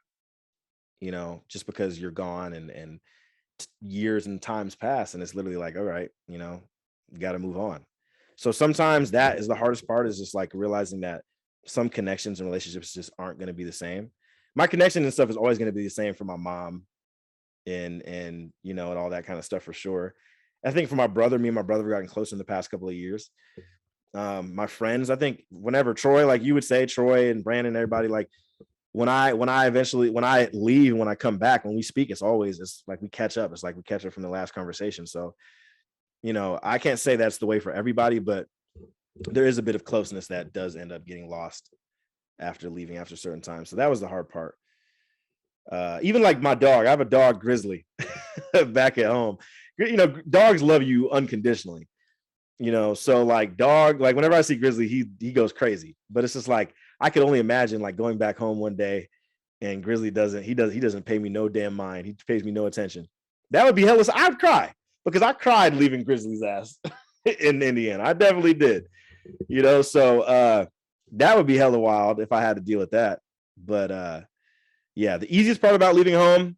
you know, just because you're gone and years and times pass, and it's literally like, all right, you know, you got to move on. So sometimes that is the hardest part, is just like realizing that some connections and relationships just aren't going to be the same. My connection and stuff is always going to be the same for my mom and you know, and all that kind of stuff, for sure. I think for my brother, me and my brother have gotten closer in the past couple of years. My friends, I think whenever Troy, like you would say, Troy and Brandon, everybody, like when I leave, when I come back, when we speak, it's like we catch up. It's like we catch up from the last conversation. So, you know, I can't say that's the way for everybody, but there is a bit of closeness that does end up getting lost after leaving after a certain time. So that was the hard part. Even like my dog, I have a dog, Grizzly, back at home. You know, dogs love you unconditionally, you know, so like dog, like whenever I see Grizzly, he goes crazy. But it's just like I could only imagine like going back home one day and Grizzly doesn't pay me no damn mind. He pays me no attention. That would be hella. I'd cry, because I cried leaving Grizzly's ass in Indiana. I definitely did, you know. So that would be hella wild if I had to deal with that. But yeah, the easiest part about leaving home,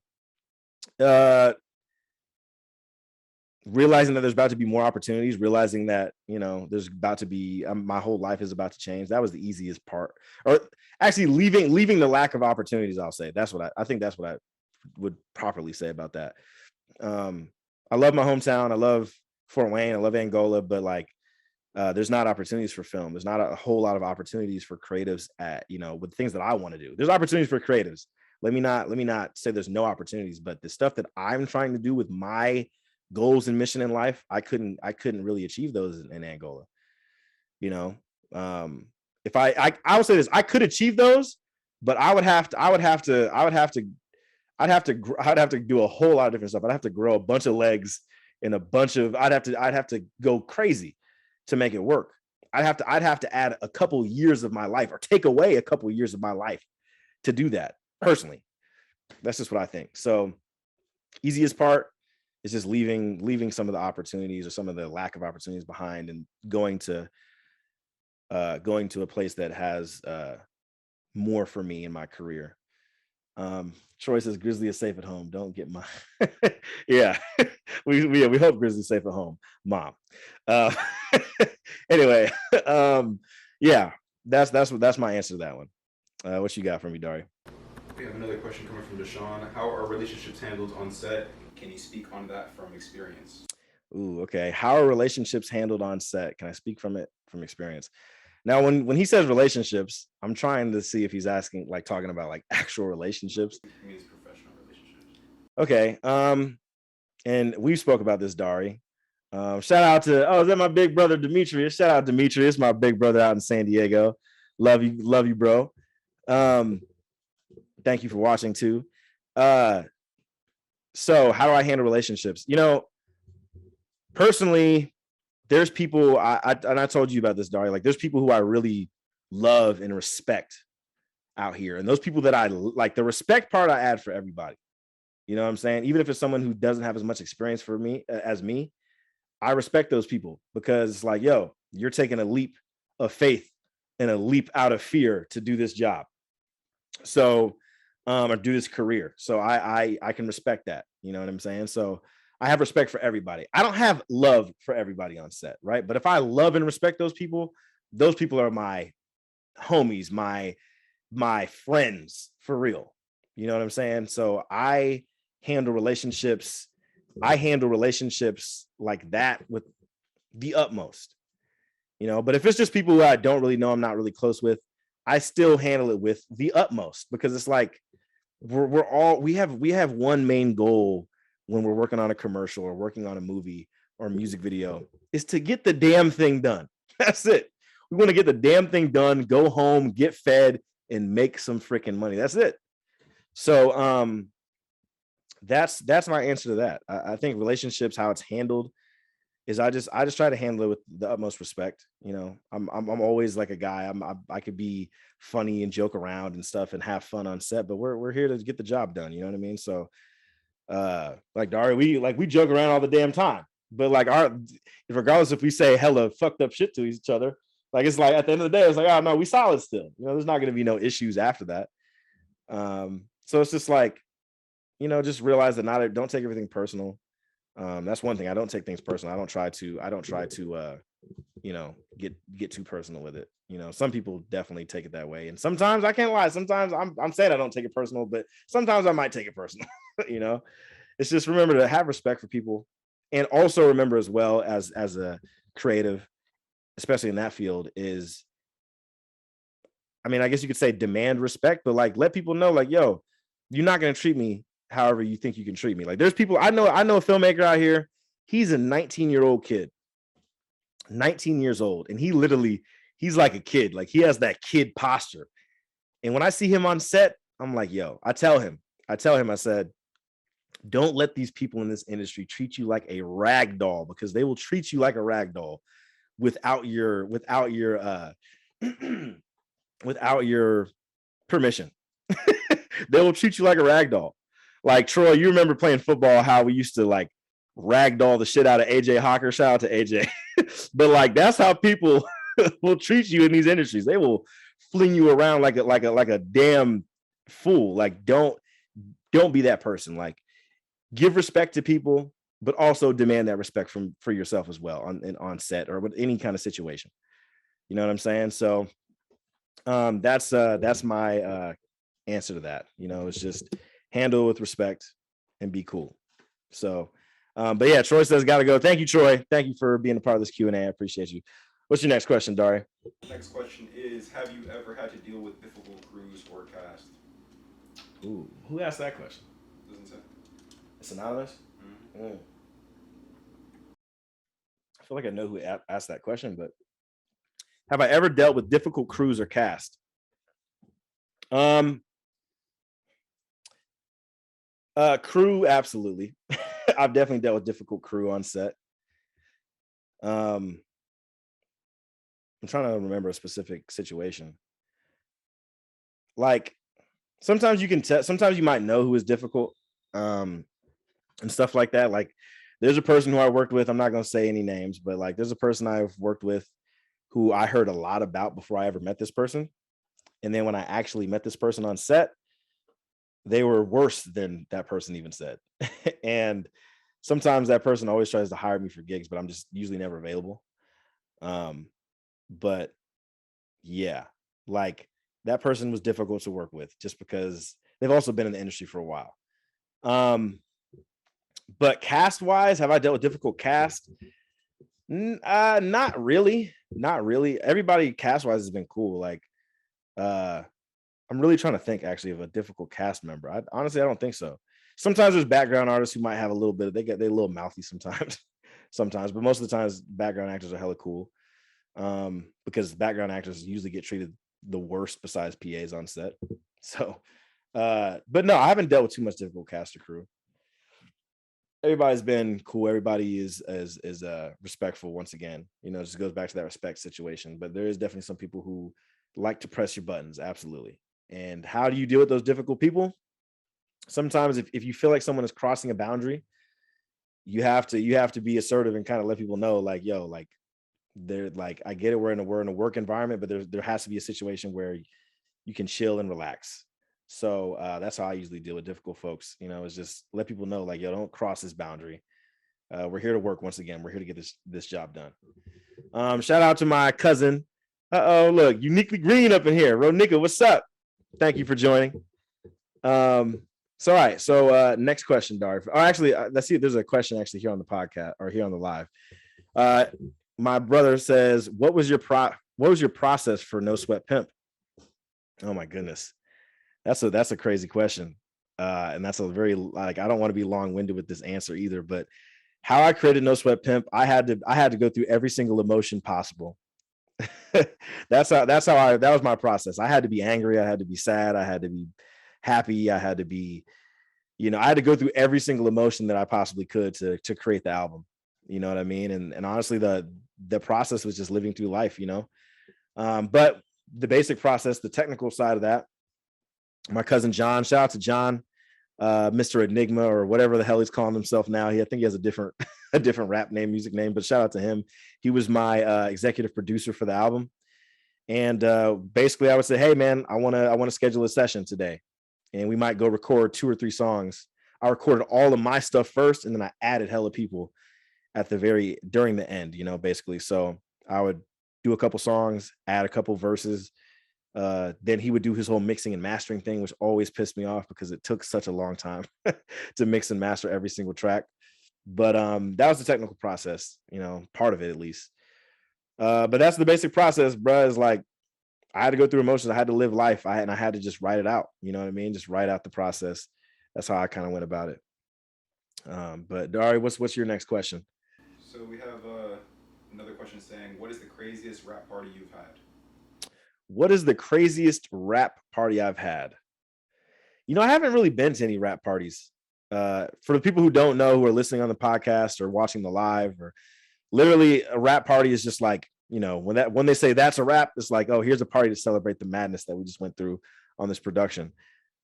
realizing that there's about to be more opportunities, realizing that, you know, there's about to be, my whole life is about to change. That was the easiest part. Or actually leaving the lack of opportunities. I'll say that's what I think that's what I would properly say about that. I love my hometown. I love Fort Wayne. I love Angola, but like, there's not opportunities for film. There's not a whole lot of opportunities for creatives at, with things that I want to do. There's opportunities for creatives. Let me not say there's no opportunities, but the stuff that I'm trying to do with my goals and mission in life, I couldn't really achieve those in Angola. If I will say this, I could achieve those, but I'd have to do a whole lot of different stuff. I'd have to grow a bunch of legs and I'd have to go crazy to make it work. I'd have to add a couple years of my life or take away a couple years of my life to do that personally. That's just what I think. So easiest part is just leaving some of the opportunities or some of the lack of opportunities behind and going to a place that has more for me in my career. Troy says Grizzly is safe at home. Don't get my yeah. we hope Grizzly's safe at home, Mom. Anyway, yeah, that's my answer to that one. What you got from me, Dari? We have another question coming from Deshaun. How are relationships handled on set? Can you speak on that from experience? Ooh, okay. How are relationships handled on set? Can I speak from experience? Now, when he says relationships, I'm trying to see if he's talking about like actual relationships. He means professional relationships. Okay. And we spoke about this, Dari. Shout out to, is that my big brother Demetrius? Shout out Demetrius, my big brother out in San Diego. Love you, bro. Thank you for watching too. So how do I handle relationships? Personally, there's people I told you about this, Dari. Like, there's people who I really love and respect out here, and those people that I like, the respect part I add for everybody. You know what I'm saying? Even if it's someone who doesn't have as much experience for me as me, I respect those people because it's like, yo, you're taking a leap of faith and a leap out of fear to do this job. So, or do this career. So I can respect that. You know what I'm saying? So I have respect for everybody. I don't have love for everybody on set, right? But if I love and respect those people are my homies, my friends for real. You know what I'm saying? So I handle relationships like that with the utmost. But if it's just people who I don't really know, I'm not really close with, I still handle it with the utmost, because it's like we have one main goal when we're working on a commercial or working on a movie or a music video, is to get the damn thing done. That's it. We want to get the damn thing done, go home, get fed, and make some freaking money. That's it. So that's my answer to that. I think relationships, how it's handled, is I just try to handle it with the utmost respect. I'm always like a guy. I could be funny and joke around and stuff and have fun on set, but we're here to get the job done. You know what I mean? So like Dari, we joke around all the damn time, but like regardless if we say hella fucked up shit to each other, like it's like at the end of the day, it's like, oh no, we solid still. There's not going to be no issues after that. So it's just like, just realize that don't take everything personal. That's one thing. I don't take things personal. I don't try to get too personal with it. Some people definitely take it that way. And sometimes, I can't lie, sometimes I'm saying I don't take it personal, but sometimes I might take it personal. It's just, remember to have respect for people, and also remember as well as a creative, especially in that field, is, I guess you could say demand respect, but like let people know, like, yo, you're not going to treat me however you think you can treat me. Like, there's people, I know a filmmaker out here, he's a 19-year-old kid, 19 years old, and he's like a kid. Like, he has that kid posture. And when I see him on set, I'm like, yo, I tell him, I said, don't let these people in this industry treat you like a rag doll, because they will treat you like a rag doll without your permission. They will treat you like a rag doll. Like, Troy, you remember playing football, how we used to like ragdoll the shit out of AJ Hawker. Shout out to AJ. But like, that's how people will treat you in these industries. They will fling you around like a damn fool. Like, don't be that person. Like, give respect to people, but also demand that respect for yourself as well on set or with any kind of situation. You know what I'm saying? So That's my answer to that. You know, it's just handle with respect and be cool. So, but yeah, Troy says gotta go. Thank you, Troy. Thank you for being a part of this Q&A. I appreciate you. What's your next question, Dari? Next question is: have you ever had to deal with difficult crews or cast? Ooh, who asked that question? Doesn't say. It's anonymous. Mhm. Mm. I feel like I know who asked that question, but have I ever dealt with difficult crews or cast? Crew, absolutely. I've definitely dealt with difficult crew on set. I'm trying to remember a specific situation. Like sometimes you can tell, sometimes you might know who is difficult, and stuff like that. Like there's a person who I worked with. I'm not gonna say any names, but like there's a person I've worked with who I heard a lot about before I ever met this person. And then when I actually met this person on set, they were worse than that person even said. And sometimes that person always tries to hire me for gigs, but I'm just usually never available. Um, but yeah, like that person was difficult to work with just because they've also been in the industry for a while. But cast wise, have I dealt with difficult cast? Not really. Not really. Everybody cast wise has been cool. Like, I'm really trying to think actually of a difficult cast member. Honestly, I don't think so. Sometimes there's background artists who might have a little bit. They're a little mouthy sometimes, sometimes, but most of the times background actors are hella cool. Because background actors usually get treated the worst besides PAs on set. So, but no, I haven't dealt with too much difficult cast or crew. Everybody's been cool. Everybody is respectful. Once again, you know, it just goes back to that respect situation. But there is definitely some people who like to press your buttons. Absolutely. And how do you deal with those difficult people? Sometimes if you feel like someone is crossing a boundary, you have to be assertive and kind of let people know, like, yo, like they're like, I get it, we're in a work environment, but there has to be a situation where you can chill and relax. So that's how I usually deal with difficult folks. You know, is just let people know, like, yo, don't cross this boundary. We're here to work. Once again, we're here to get this job done. Shout out to my cousin. Look, uniquely green up in here. Ronika, what's up? Thank you for joining. So all right. So next question, Dar. Oh, actually, let's see if there's a question actually here on the podcast or here on the live. My brother says, what was your process for No Sweat Pimp? Oh my goodness. That's a crazy question. And that's a very, like, I don't want to be long-winded with this answer either, but how I created No Sweat Pimp, I had to go through every single emotion possible. That was my process. I had to be angry, I had to be sad, I had to be happy, I had to be, you know, I had to go through every single emotion that I possibly could to create the album. You know what I mean? And honestly, the process was just living through life, you know. But the basic process, the technical side of that, my cousin John, shout out to John, Mr. Enigma or whatever the hell he's calling himself now. I think he has a different a different rap name, music name, but shout out to him. He was my executive producer for the album. And basically I would say, hey man, I want to schedule a session today. And we might go record 2 or 3 songs. I recorded all of my stuff first, and then I added hella people at during the end, you know, basically. So I would do a couple songs, add a couple verses. Then he would do his whole mixing and mastering thing, which always pissed me off because it took such a long time to mix and master every single track. But that was the technical process, you know, part of it at least. But that's the basic process, bruh. Is like I had to go through emotions. I had to live life. I had to just write it out. You know what I mean? Just write out the process. That's how I kind of went about it. But Dari, what's your next question? So we have another question saying, what is the craziest rap party you've had? What is the craziest rap party I've had? You know, I haven't really been to any rap parties. For the people who don't know, who are listening on the podcast or watching the live, or literally a rap party is just like, you know, when they say that's a rap, it's like, oh, here's a party to celebrate the madness that we just went through on this production.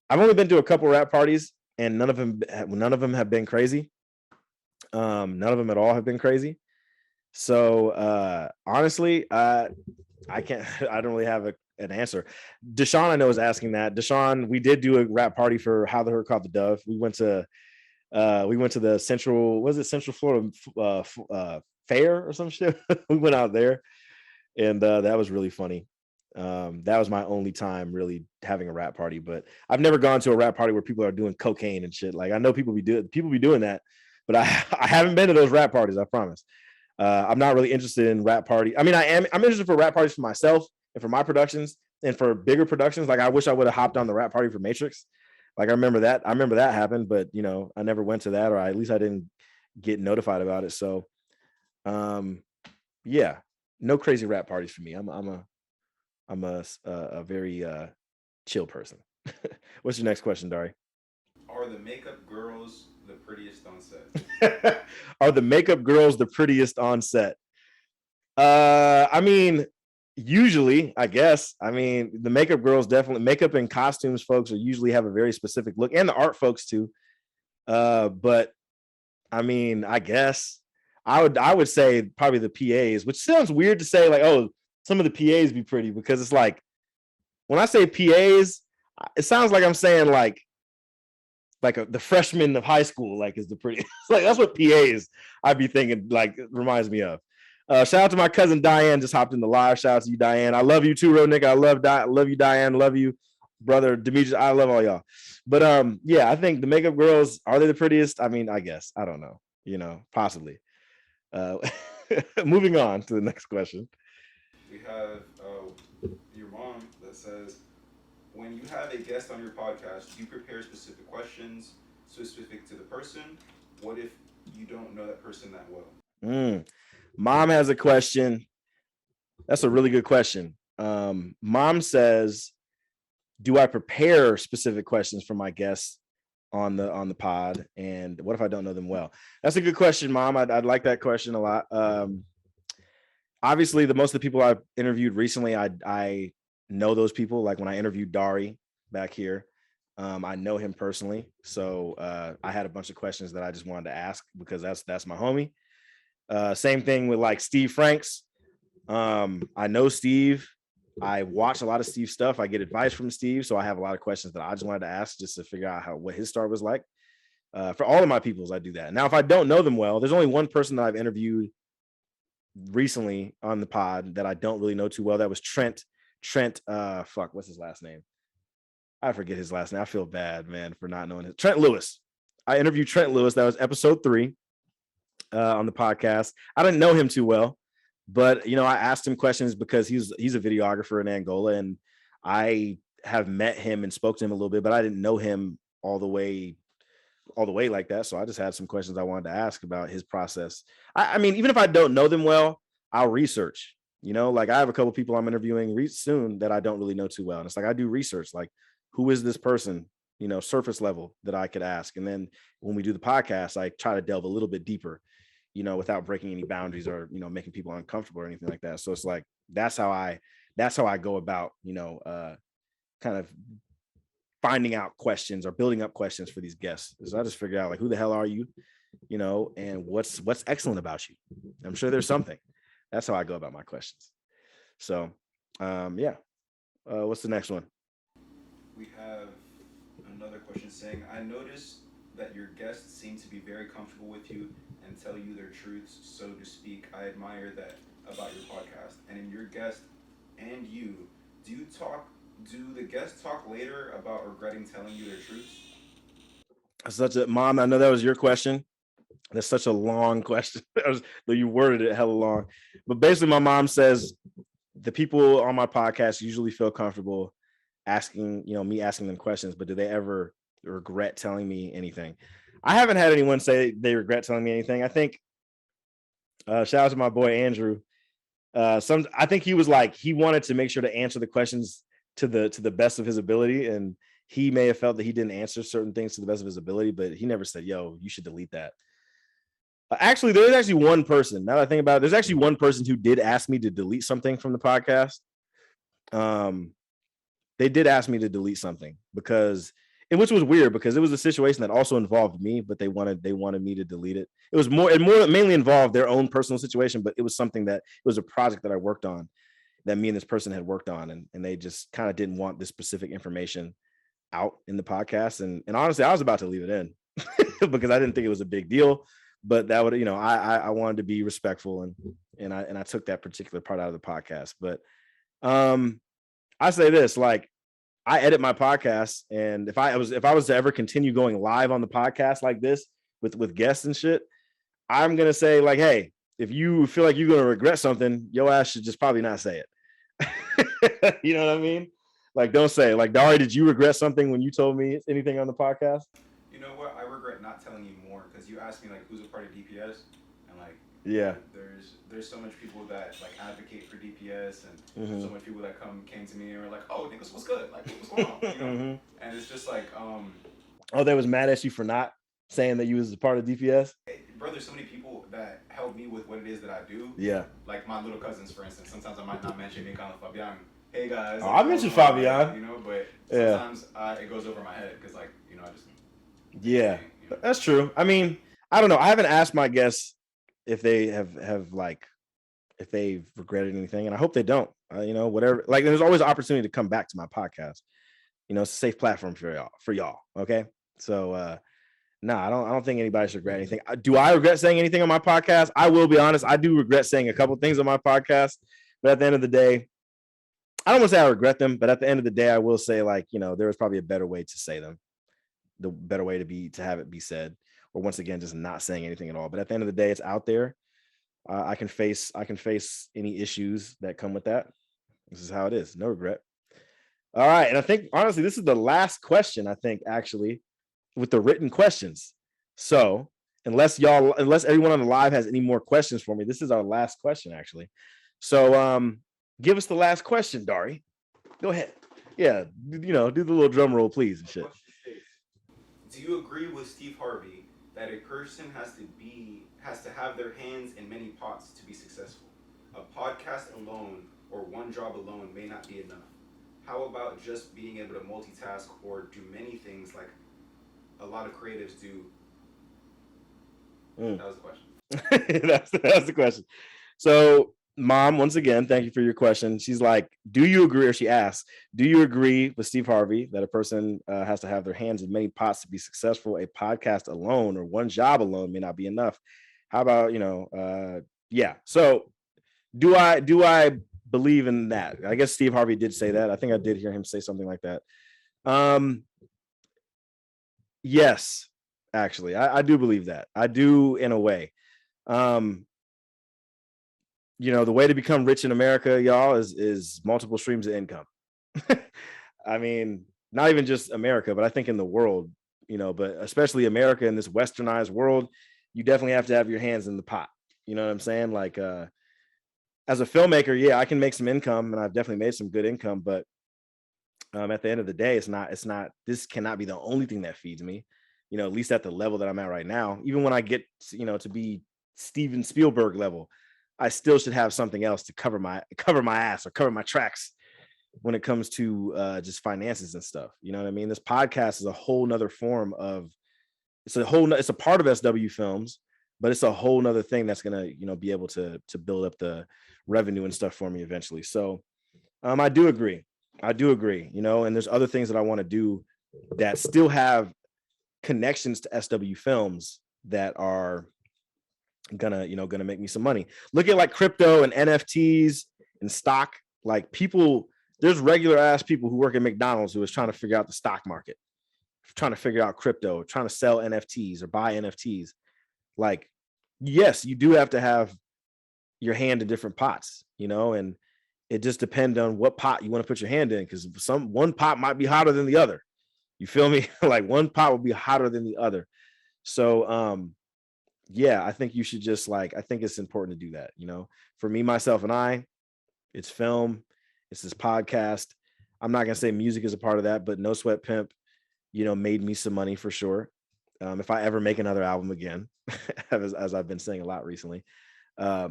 I've only been to a couple rap parties, and none of them have been crazy. None of them at all have been crazy. So honestly, I can't. I don't really have an answer. Deshaun, I know, is asking that. Deshaun, we did do a rap party for How the Herd Caught the Dove. We went to the Central Florida fair or some shit. We went out there, and that was really funny. That was my only time really having a rap party, but I've never gone to a rap party where people are doing cocaine and shit. Like I know people be doing that, but I haven't been to those rap parties. I promise. I'm not really interested in rap party. I mean, I'm interested for rap parties for myself and for my productions and for bigger productions. Like I wish I would have hopped on the rap party for Matrix. Like I remember that happened, but you know, I never went to that, or at least I didn't get notified about it. So yeah, no crazy rap parties for me. I'm a very chill person. What's your next question, Dari? Are the makeup girls the prettiest on set? Are the makeup girls the prettiest on set? I mean, usually, I guess. I mean, the makeup girls definitely, makeup and costumes folks are usually have a very specific look, and the art folks too. But I mean, I guess I would say probably the PAs, which sounds weird to say, like, oh, some of the PAs be pretty, because it's like when I say PAs, it sounds like I'm saying like the freshman of high school, like is the prettiest. Like that's what PAs I'd be thinking, like it reminds me of. Shout out to my cousin Diane, just hopped in the live. Shout out to you, Diane. I love you too, Rodnick. I love you, Diane. Love you, brother Demetrius. I love all y'all. But yeah, I think the makeup girls, are they the prettiest? I mean, I guess. I don't know. You know, possibly. Moving on to the next question. We have your mom that says, when you have a guest on your podcast, do you prepare specific questions specific to the person? What if you don't know that person that well? Mom has a question. That's a really good question. Mom says, do I prepare specific questions for my guests on the pod? And what if I don't know them well? That's a good question, Mom. I'd like that question a lot. Obviously, the most of the people I've interviewed recently, I know those people. Like when I interviewed Dari back here, I know him personally. So I had a bunch of questions that I just wanted to ask because that's my homie. Same thing with like Steve Franks. I know Steve. I watch a lot of Steve's stuff. I get advice from Steve. So I have a lot of questions that I just wanted to ask just to figure out what his start was like. For all of my peoples, I do that. Now, if I don't know them well, there's only one person that I've interviewed recently on the pod that I don't really know too well. That was Trent, what's his last name? I forget his last name. I feel bad, man, for not knowing it. Trent Lewis. I interviewed Trent Lewis. That was episode 3 on the podcast. I didn't know him too well, but you know, I asked him questions because he's a videographer in Angola, and I have met him and spoke to him a little bit, but I didn't know him all the way like that. So I just had some questions I wanted to ask about his process. I mean, even if I don't know them well, I'll research. You know, like I have a couple people I'm interviewing soon that I don't really know too well. And it's like, I do research, like, who is this person, you know, surface level that I could ask. And then when we do the podcast, I try to delve a little bit deeper, you know, without breaking any boundaries or, you know, making people uncomfortable or anything like that. So it's like, that's how I go about, you know, kind of finding out questions or building up questions for these guests. So I just figured out like, who the hell are you, you know, and what's excellent about you. I'm sure there's something. That's how I go about my questions. So, yeah. What's the next one? We have another question saying, I noticed that your guests seem to be very comfortable with you and tell you their truths, so to speak. I admire that about your podcast. And in your guest and you, do the guests talk later about regretting telling you their truths? Mom, I know that was your question. That's such a long question. You worded it hella long. But basically, my mom says the people on my podcast usually feel comfortable asking, you know, me asking them questions, but do they ever regret telling me anything? I haven't had anyone say they regret telling me anything. I think, shout out to my boy Andrew. I think he was like, he wanted to make sure to answer the questions to the best of his ability, and he may have felt that he didn't answer certain things to the best of his ability, but he never said, yo, you should delete that. Actually, there's actually one person, now that I think about it, there's actually one person who did ask me to delete something from the podcast. They did ask me to delete something which was weird because it was a situation that also involved me, but they wanted me to delete it. It mainly involved their own personal situation, but it was it was a project that I worked on that me and this person had worked on, and they just kind of didn't want this specific information out in the podcast. And honestly, I was about to leave it in because I didn't think it was a big deal, but that would, you know, I wanted to be respectful, and I took that particular part out of the podcast. But I say this, like, I edit my podcast, and if I was to ever continue going live on the podcast like this with guests and shit, I'm gonna say like, hey, if you feel like you're gonna regret something, your ass should just probably not say it. You know what I mean? Like, don't say it. Like, Dari, did you regret something when you told me anything on the podcast? You know what? I regret not telling you more because you asked me like who's a part of DPS, and like Yeah. there's so much people that like advocate for DPS, and Mhm. so many people that came to me and were like, oh niggas, what's good? Like what's going on? You know? Mhm. And it's just like Oh, they was mad at you for not saying that you was a part of DPS. bro, there's so many people that help me with what it is that I do. Yeah. Like my little cousins, for instance. Sometimes I might not mention me calling Fabian. Hey guys. Oh, I mentioned Fabian. You know, but Yeah. sometimes it goes over my head because like you know I just. Yeah, you know. that's true. I mean, I don't know. I haven't asked my guests if they have like if they've regretted anything, and I hope they don't. You know, whatever. Like, there's always an opportunity to come back to my podcast. You know, it's a safe platform for y'all. Okay, so no, I don't think anybody should regret anything. Do I regret saying anything on my podcast? I will be honest. I do regret saying a couple things on my podcast, but at the end of the day, I don't want to say I regret them. But at the end of the day, I will say, like, you know, there was probably a better way to say them. The better way to have it be said, or once again just not saying anything at all. But at the end of the day, it's out there. I can face any issues that come with that. This is how it is. No regret. All right, and I think honestly this is the last question, I think, actually, with the written questions. So unless everyone on the live has any more questions for me, this is our last question, actually. So give us the last question, Dari. Go ahead. Yeah, you know, do the little drum roll, please, and shit. Do you agree with Steve Harvey that a person has to have their hands in many pots to be successful? A podcast alone or one job alone may not be enough. How about just being able to multitask or do many things like a lot of creatives do? That was the question. that's the question. So, Mom, once again, thank you for your question. She's like, do you agree, or she asks, do you agree with Steve Harvey that a person has to have their hands in many pots to be successful? A podcast alone or one job alone may not be enough. How about, yeah. So do I believe in that? I guess Steve Harvey did say that. I think I did hear him say something like that. Yes, actually, I do believe that. I do, in a way. You know, the way to become rich in America, y'all, is multiple streams of income. I mean, not even just America, but I think in the world, you know, but especially America in this westernized world, you definitely have to have your hands in the pot. You know what I'm saying? Like, as a filmmaker, yeah, I can make some income, and I've definitely made some good income, but at the end of the day, this cannot be the only thing that feeds me, you know, at least at the level that I'm at right now. Even when I get, you know, to be Steven Spielberg level, I still should have something else to cover my ass or cover my tracks when it comes to just finances and stuff. You know what I mean? This podcast is a whole nother form of, it's a part of SW Films, but it's a whole nother thing that's gonna, you know, be able to build up the revenue and stuff for me eventually. So I do agree, you know, and there's other things that I want to do that still have connections to SW Films that are gonna make me some money. Look at like crypto and NFTs and stock. Like, people, there's regular ass people who work at McDonald's who is trying to figure out the stock market, trying to figure out crypto, trying to sell NFTs or buy NFTs. Like, yes, you do have to have your hand in different pots, you know, and it just depends on what pot you want to put your hand in, because one pot might be hotter than the other. You feel me? Like, one pot will be hotter than the other. So yeah, I think you should just, like, I think it's important to do that, you know. For me, myself, and I, it's film, it's this podcast. I'm not gonna say music is a part of that, but No Sweat Pimp, you know, made me some money for sure. If I ever make another album again, as I've been saying a lot recently, I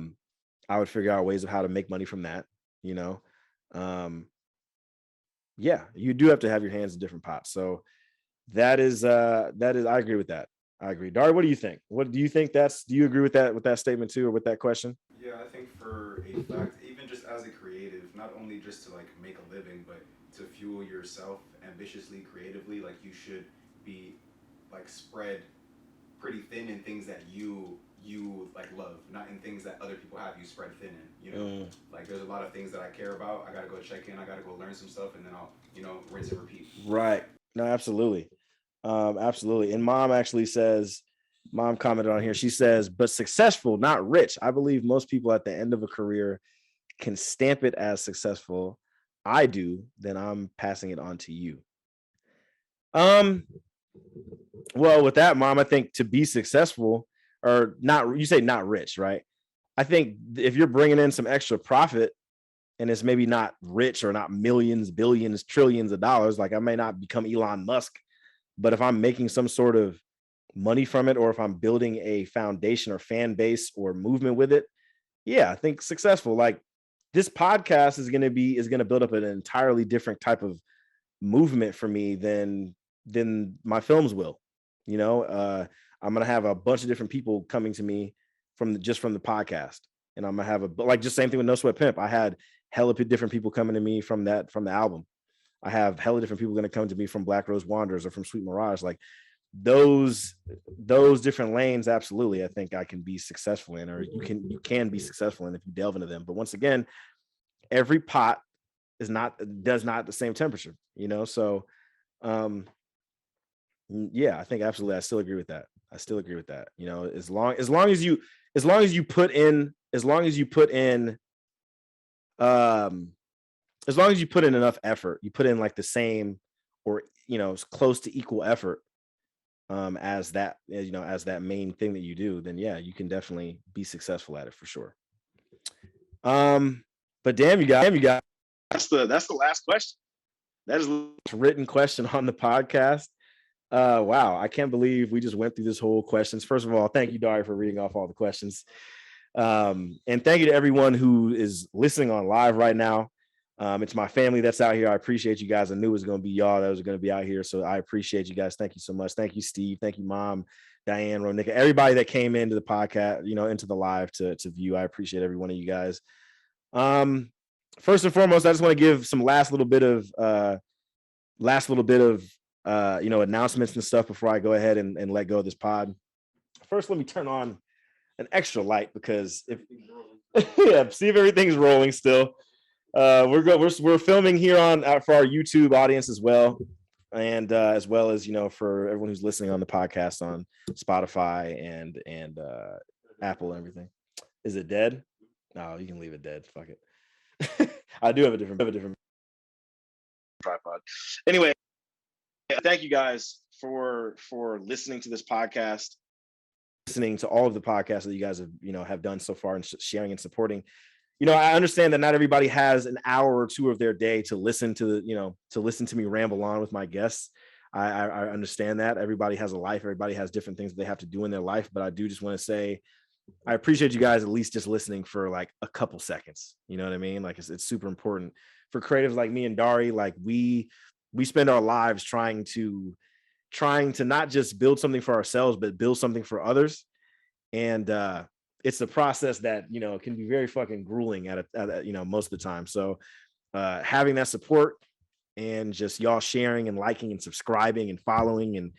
would figure out ways of how to make money from that, you know. Yeah, you do have to have your hands in different pots. So that is I agree with that. I agree. Dari, what do you think? Do you agree with that statement too, or with that question? Yeah, I think for a fact, even just as a creative, not only just to like make a living, but to fuel yourself ambitiously, creatively, like you should be like spread pretty thin in things that you you like love, not in things that other people have you spread thin in. You know, like there's a lot of things that I care about. I gotta go check in. I gotta go learn some stuff, and then I'll rinse and repeat. Right. No, absolutely. Absolutely. And mom commented on here. She says, but successful, not rich. I believe most people at the end of a career can stamp it as successful. I do, then I'm passing it on to you. Well, with that, mom, I think to be successful or not, you say not rich, right? I think if you're bringing in some extra profit and it's maybe not rich or not millions, billions, trillions of dollars, like I may not become Elon Musk, but if I'm making some sort of money from it, or if I'm building a foundation or fan base or movement with it, yeah, I think successful. Like this podcast is going to build up an entirely different type of movement for me than my films will. I'm going to have a bunch of different people coming to me from the podcast. And I'm going to have like just same thing with No Sweat Pimp. I had hella different people coming to me from the album. I have hella different people going to come to me from Black Rose Wanderers or from Sweet Mirage. Like those different lanes, absolutely, I think I can be successful in, or you can be successful in if you delve into them. But once again, every pot does not the same temperature, so yeah, I think absolutely I still agree with that. As long as you put in enough effort, you put in like the same or close to equal effort as that main thing that you do, then yeah, you can definitely be successful at it for sure. But damn, you got that's the last question. That is a written question on the podcast. Wow, I can't believe we just went through this whole questions. First of all, thank you, Dari, for reading off all the questions. And thank you to everyone who is listening on live right now. It's my family that's out here. I appreciate you guys. I knew it was going to be y'all that was going to be out here. So I appreciate you guys. Thank you so much. Thank you, Steve. Thank you, Mom, Diane, Ronika, everybody that came into the podcast, into the live to view. I appreciate every one of you guys. First and foremost, I just want to give some last little bit of announcements and stuff before I go ahead and let go of this pod. First, let me turn on an extra light because see if everything's rolling still. We're filming here for our YouTube audience as well, and as well as for everyone who's listening on the podcast on Spotify and Apple and everything. Is it dead? No, you can leave it dead. Fuck it. I do have a different tripod. Anyway, thank you guys for listening to this podcast, listening to all of the podcasts that you guys have done so far, and sharing and supporting. I understand that not everybody has an hour or two of their day to listen to me ramble on with my guests. I understand that everybody has a life, everybody has different things that they have to do in their life, but I do just want to say I appreciate you guys at least just listening for like a couple seconds. You know what I mean? Like it's super important for creatives like me and Dari. Like we spend our lives trying to not just build something for ourselves, but build something for others. And it's a process that, can be very fucking grueling at most of the time. So having that support and just y'all sharing and liking and subscribing and following and,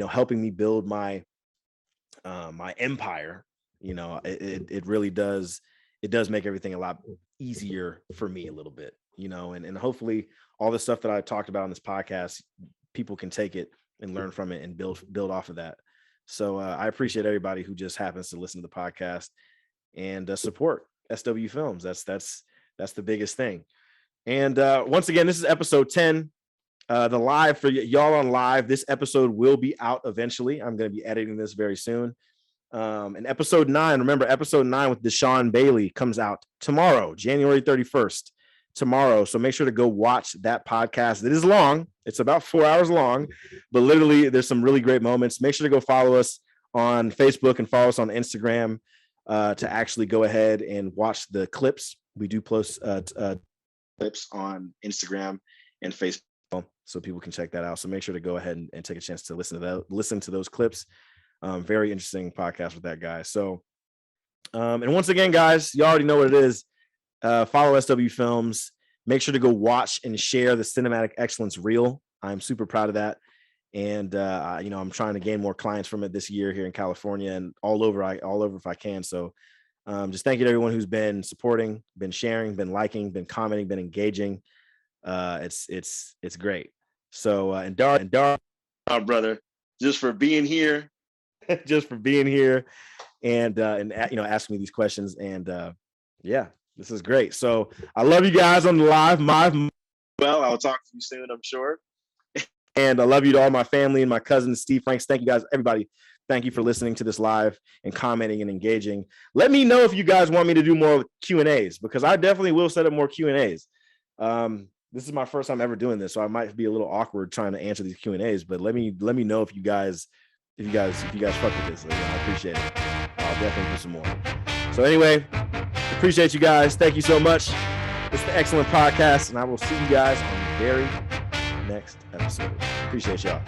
helping me build my empire, it really does. It does make everything a lot easier for me a little bit, and hopefully all the stuff that I talked about on this podcast, people can take it and learn from it and build off of that. So I appreciate everybody who just happens to listen to the podcast and support SW Films. That's the biggest thing. And once again, this is episode 10. The live for y'all on live. This episode will be out eventually. I'm going to be editing this very soon. And episode 9, remember episode 9 with Deshaun Bailey comes out tomorrow, January 31st. Tomorrow, so make sure to go watch that podcast. It is long, it's about 4 hours long, but literally there's some really great moments. Make sure to go follow us on Facebook and follow us on Instagram to actually go ahead and watch the clips. We do post clips on Instagram and Facebook, so people can check that out. So make sure to go ahead and take a chance to listen to those clips. Very interesting podcast with that guy. So and once again, guys, you already know what it is. Follow SW Films. Make sure to go watch and share the Cinematic Excellence Reel. I'm super proud of that. And I'm trying to gain more clients from it this year here in California and all over if I can. So just thank you to everyone who's been supporting, been sharing, been liking, been commenting, been engaging. It's great. So and Dar, brother, just for being here, and asking me these questions. And yeah, this is great. So I love you guys on the live. Well, I'll talk to you soon, I'm sure. And I love you to all my family and my cousins, Steve Franks. Thank you guys, everybody. Thank you for listening to this live and commenting and engaging. Let me know if you guys want me to do more Q&As, because I definitely will set up more Q&As. This is my first time ever doing this, so I might be a little awkward trying to answer these Q&As. But let me know if you guys fuck with this. I appreciate it. I'll definitely do some more. So anyway, appreciate you guys. Thank you so much. It's the Excellent Podcast, and I will see you guys on the very next episode. Appreciate y'all.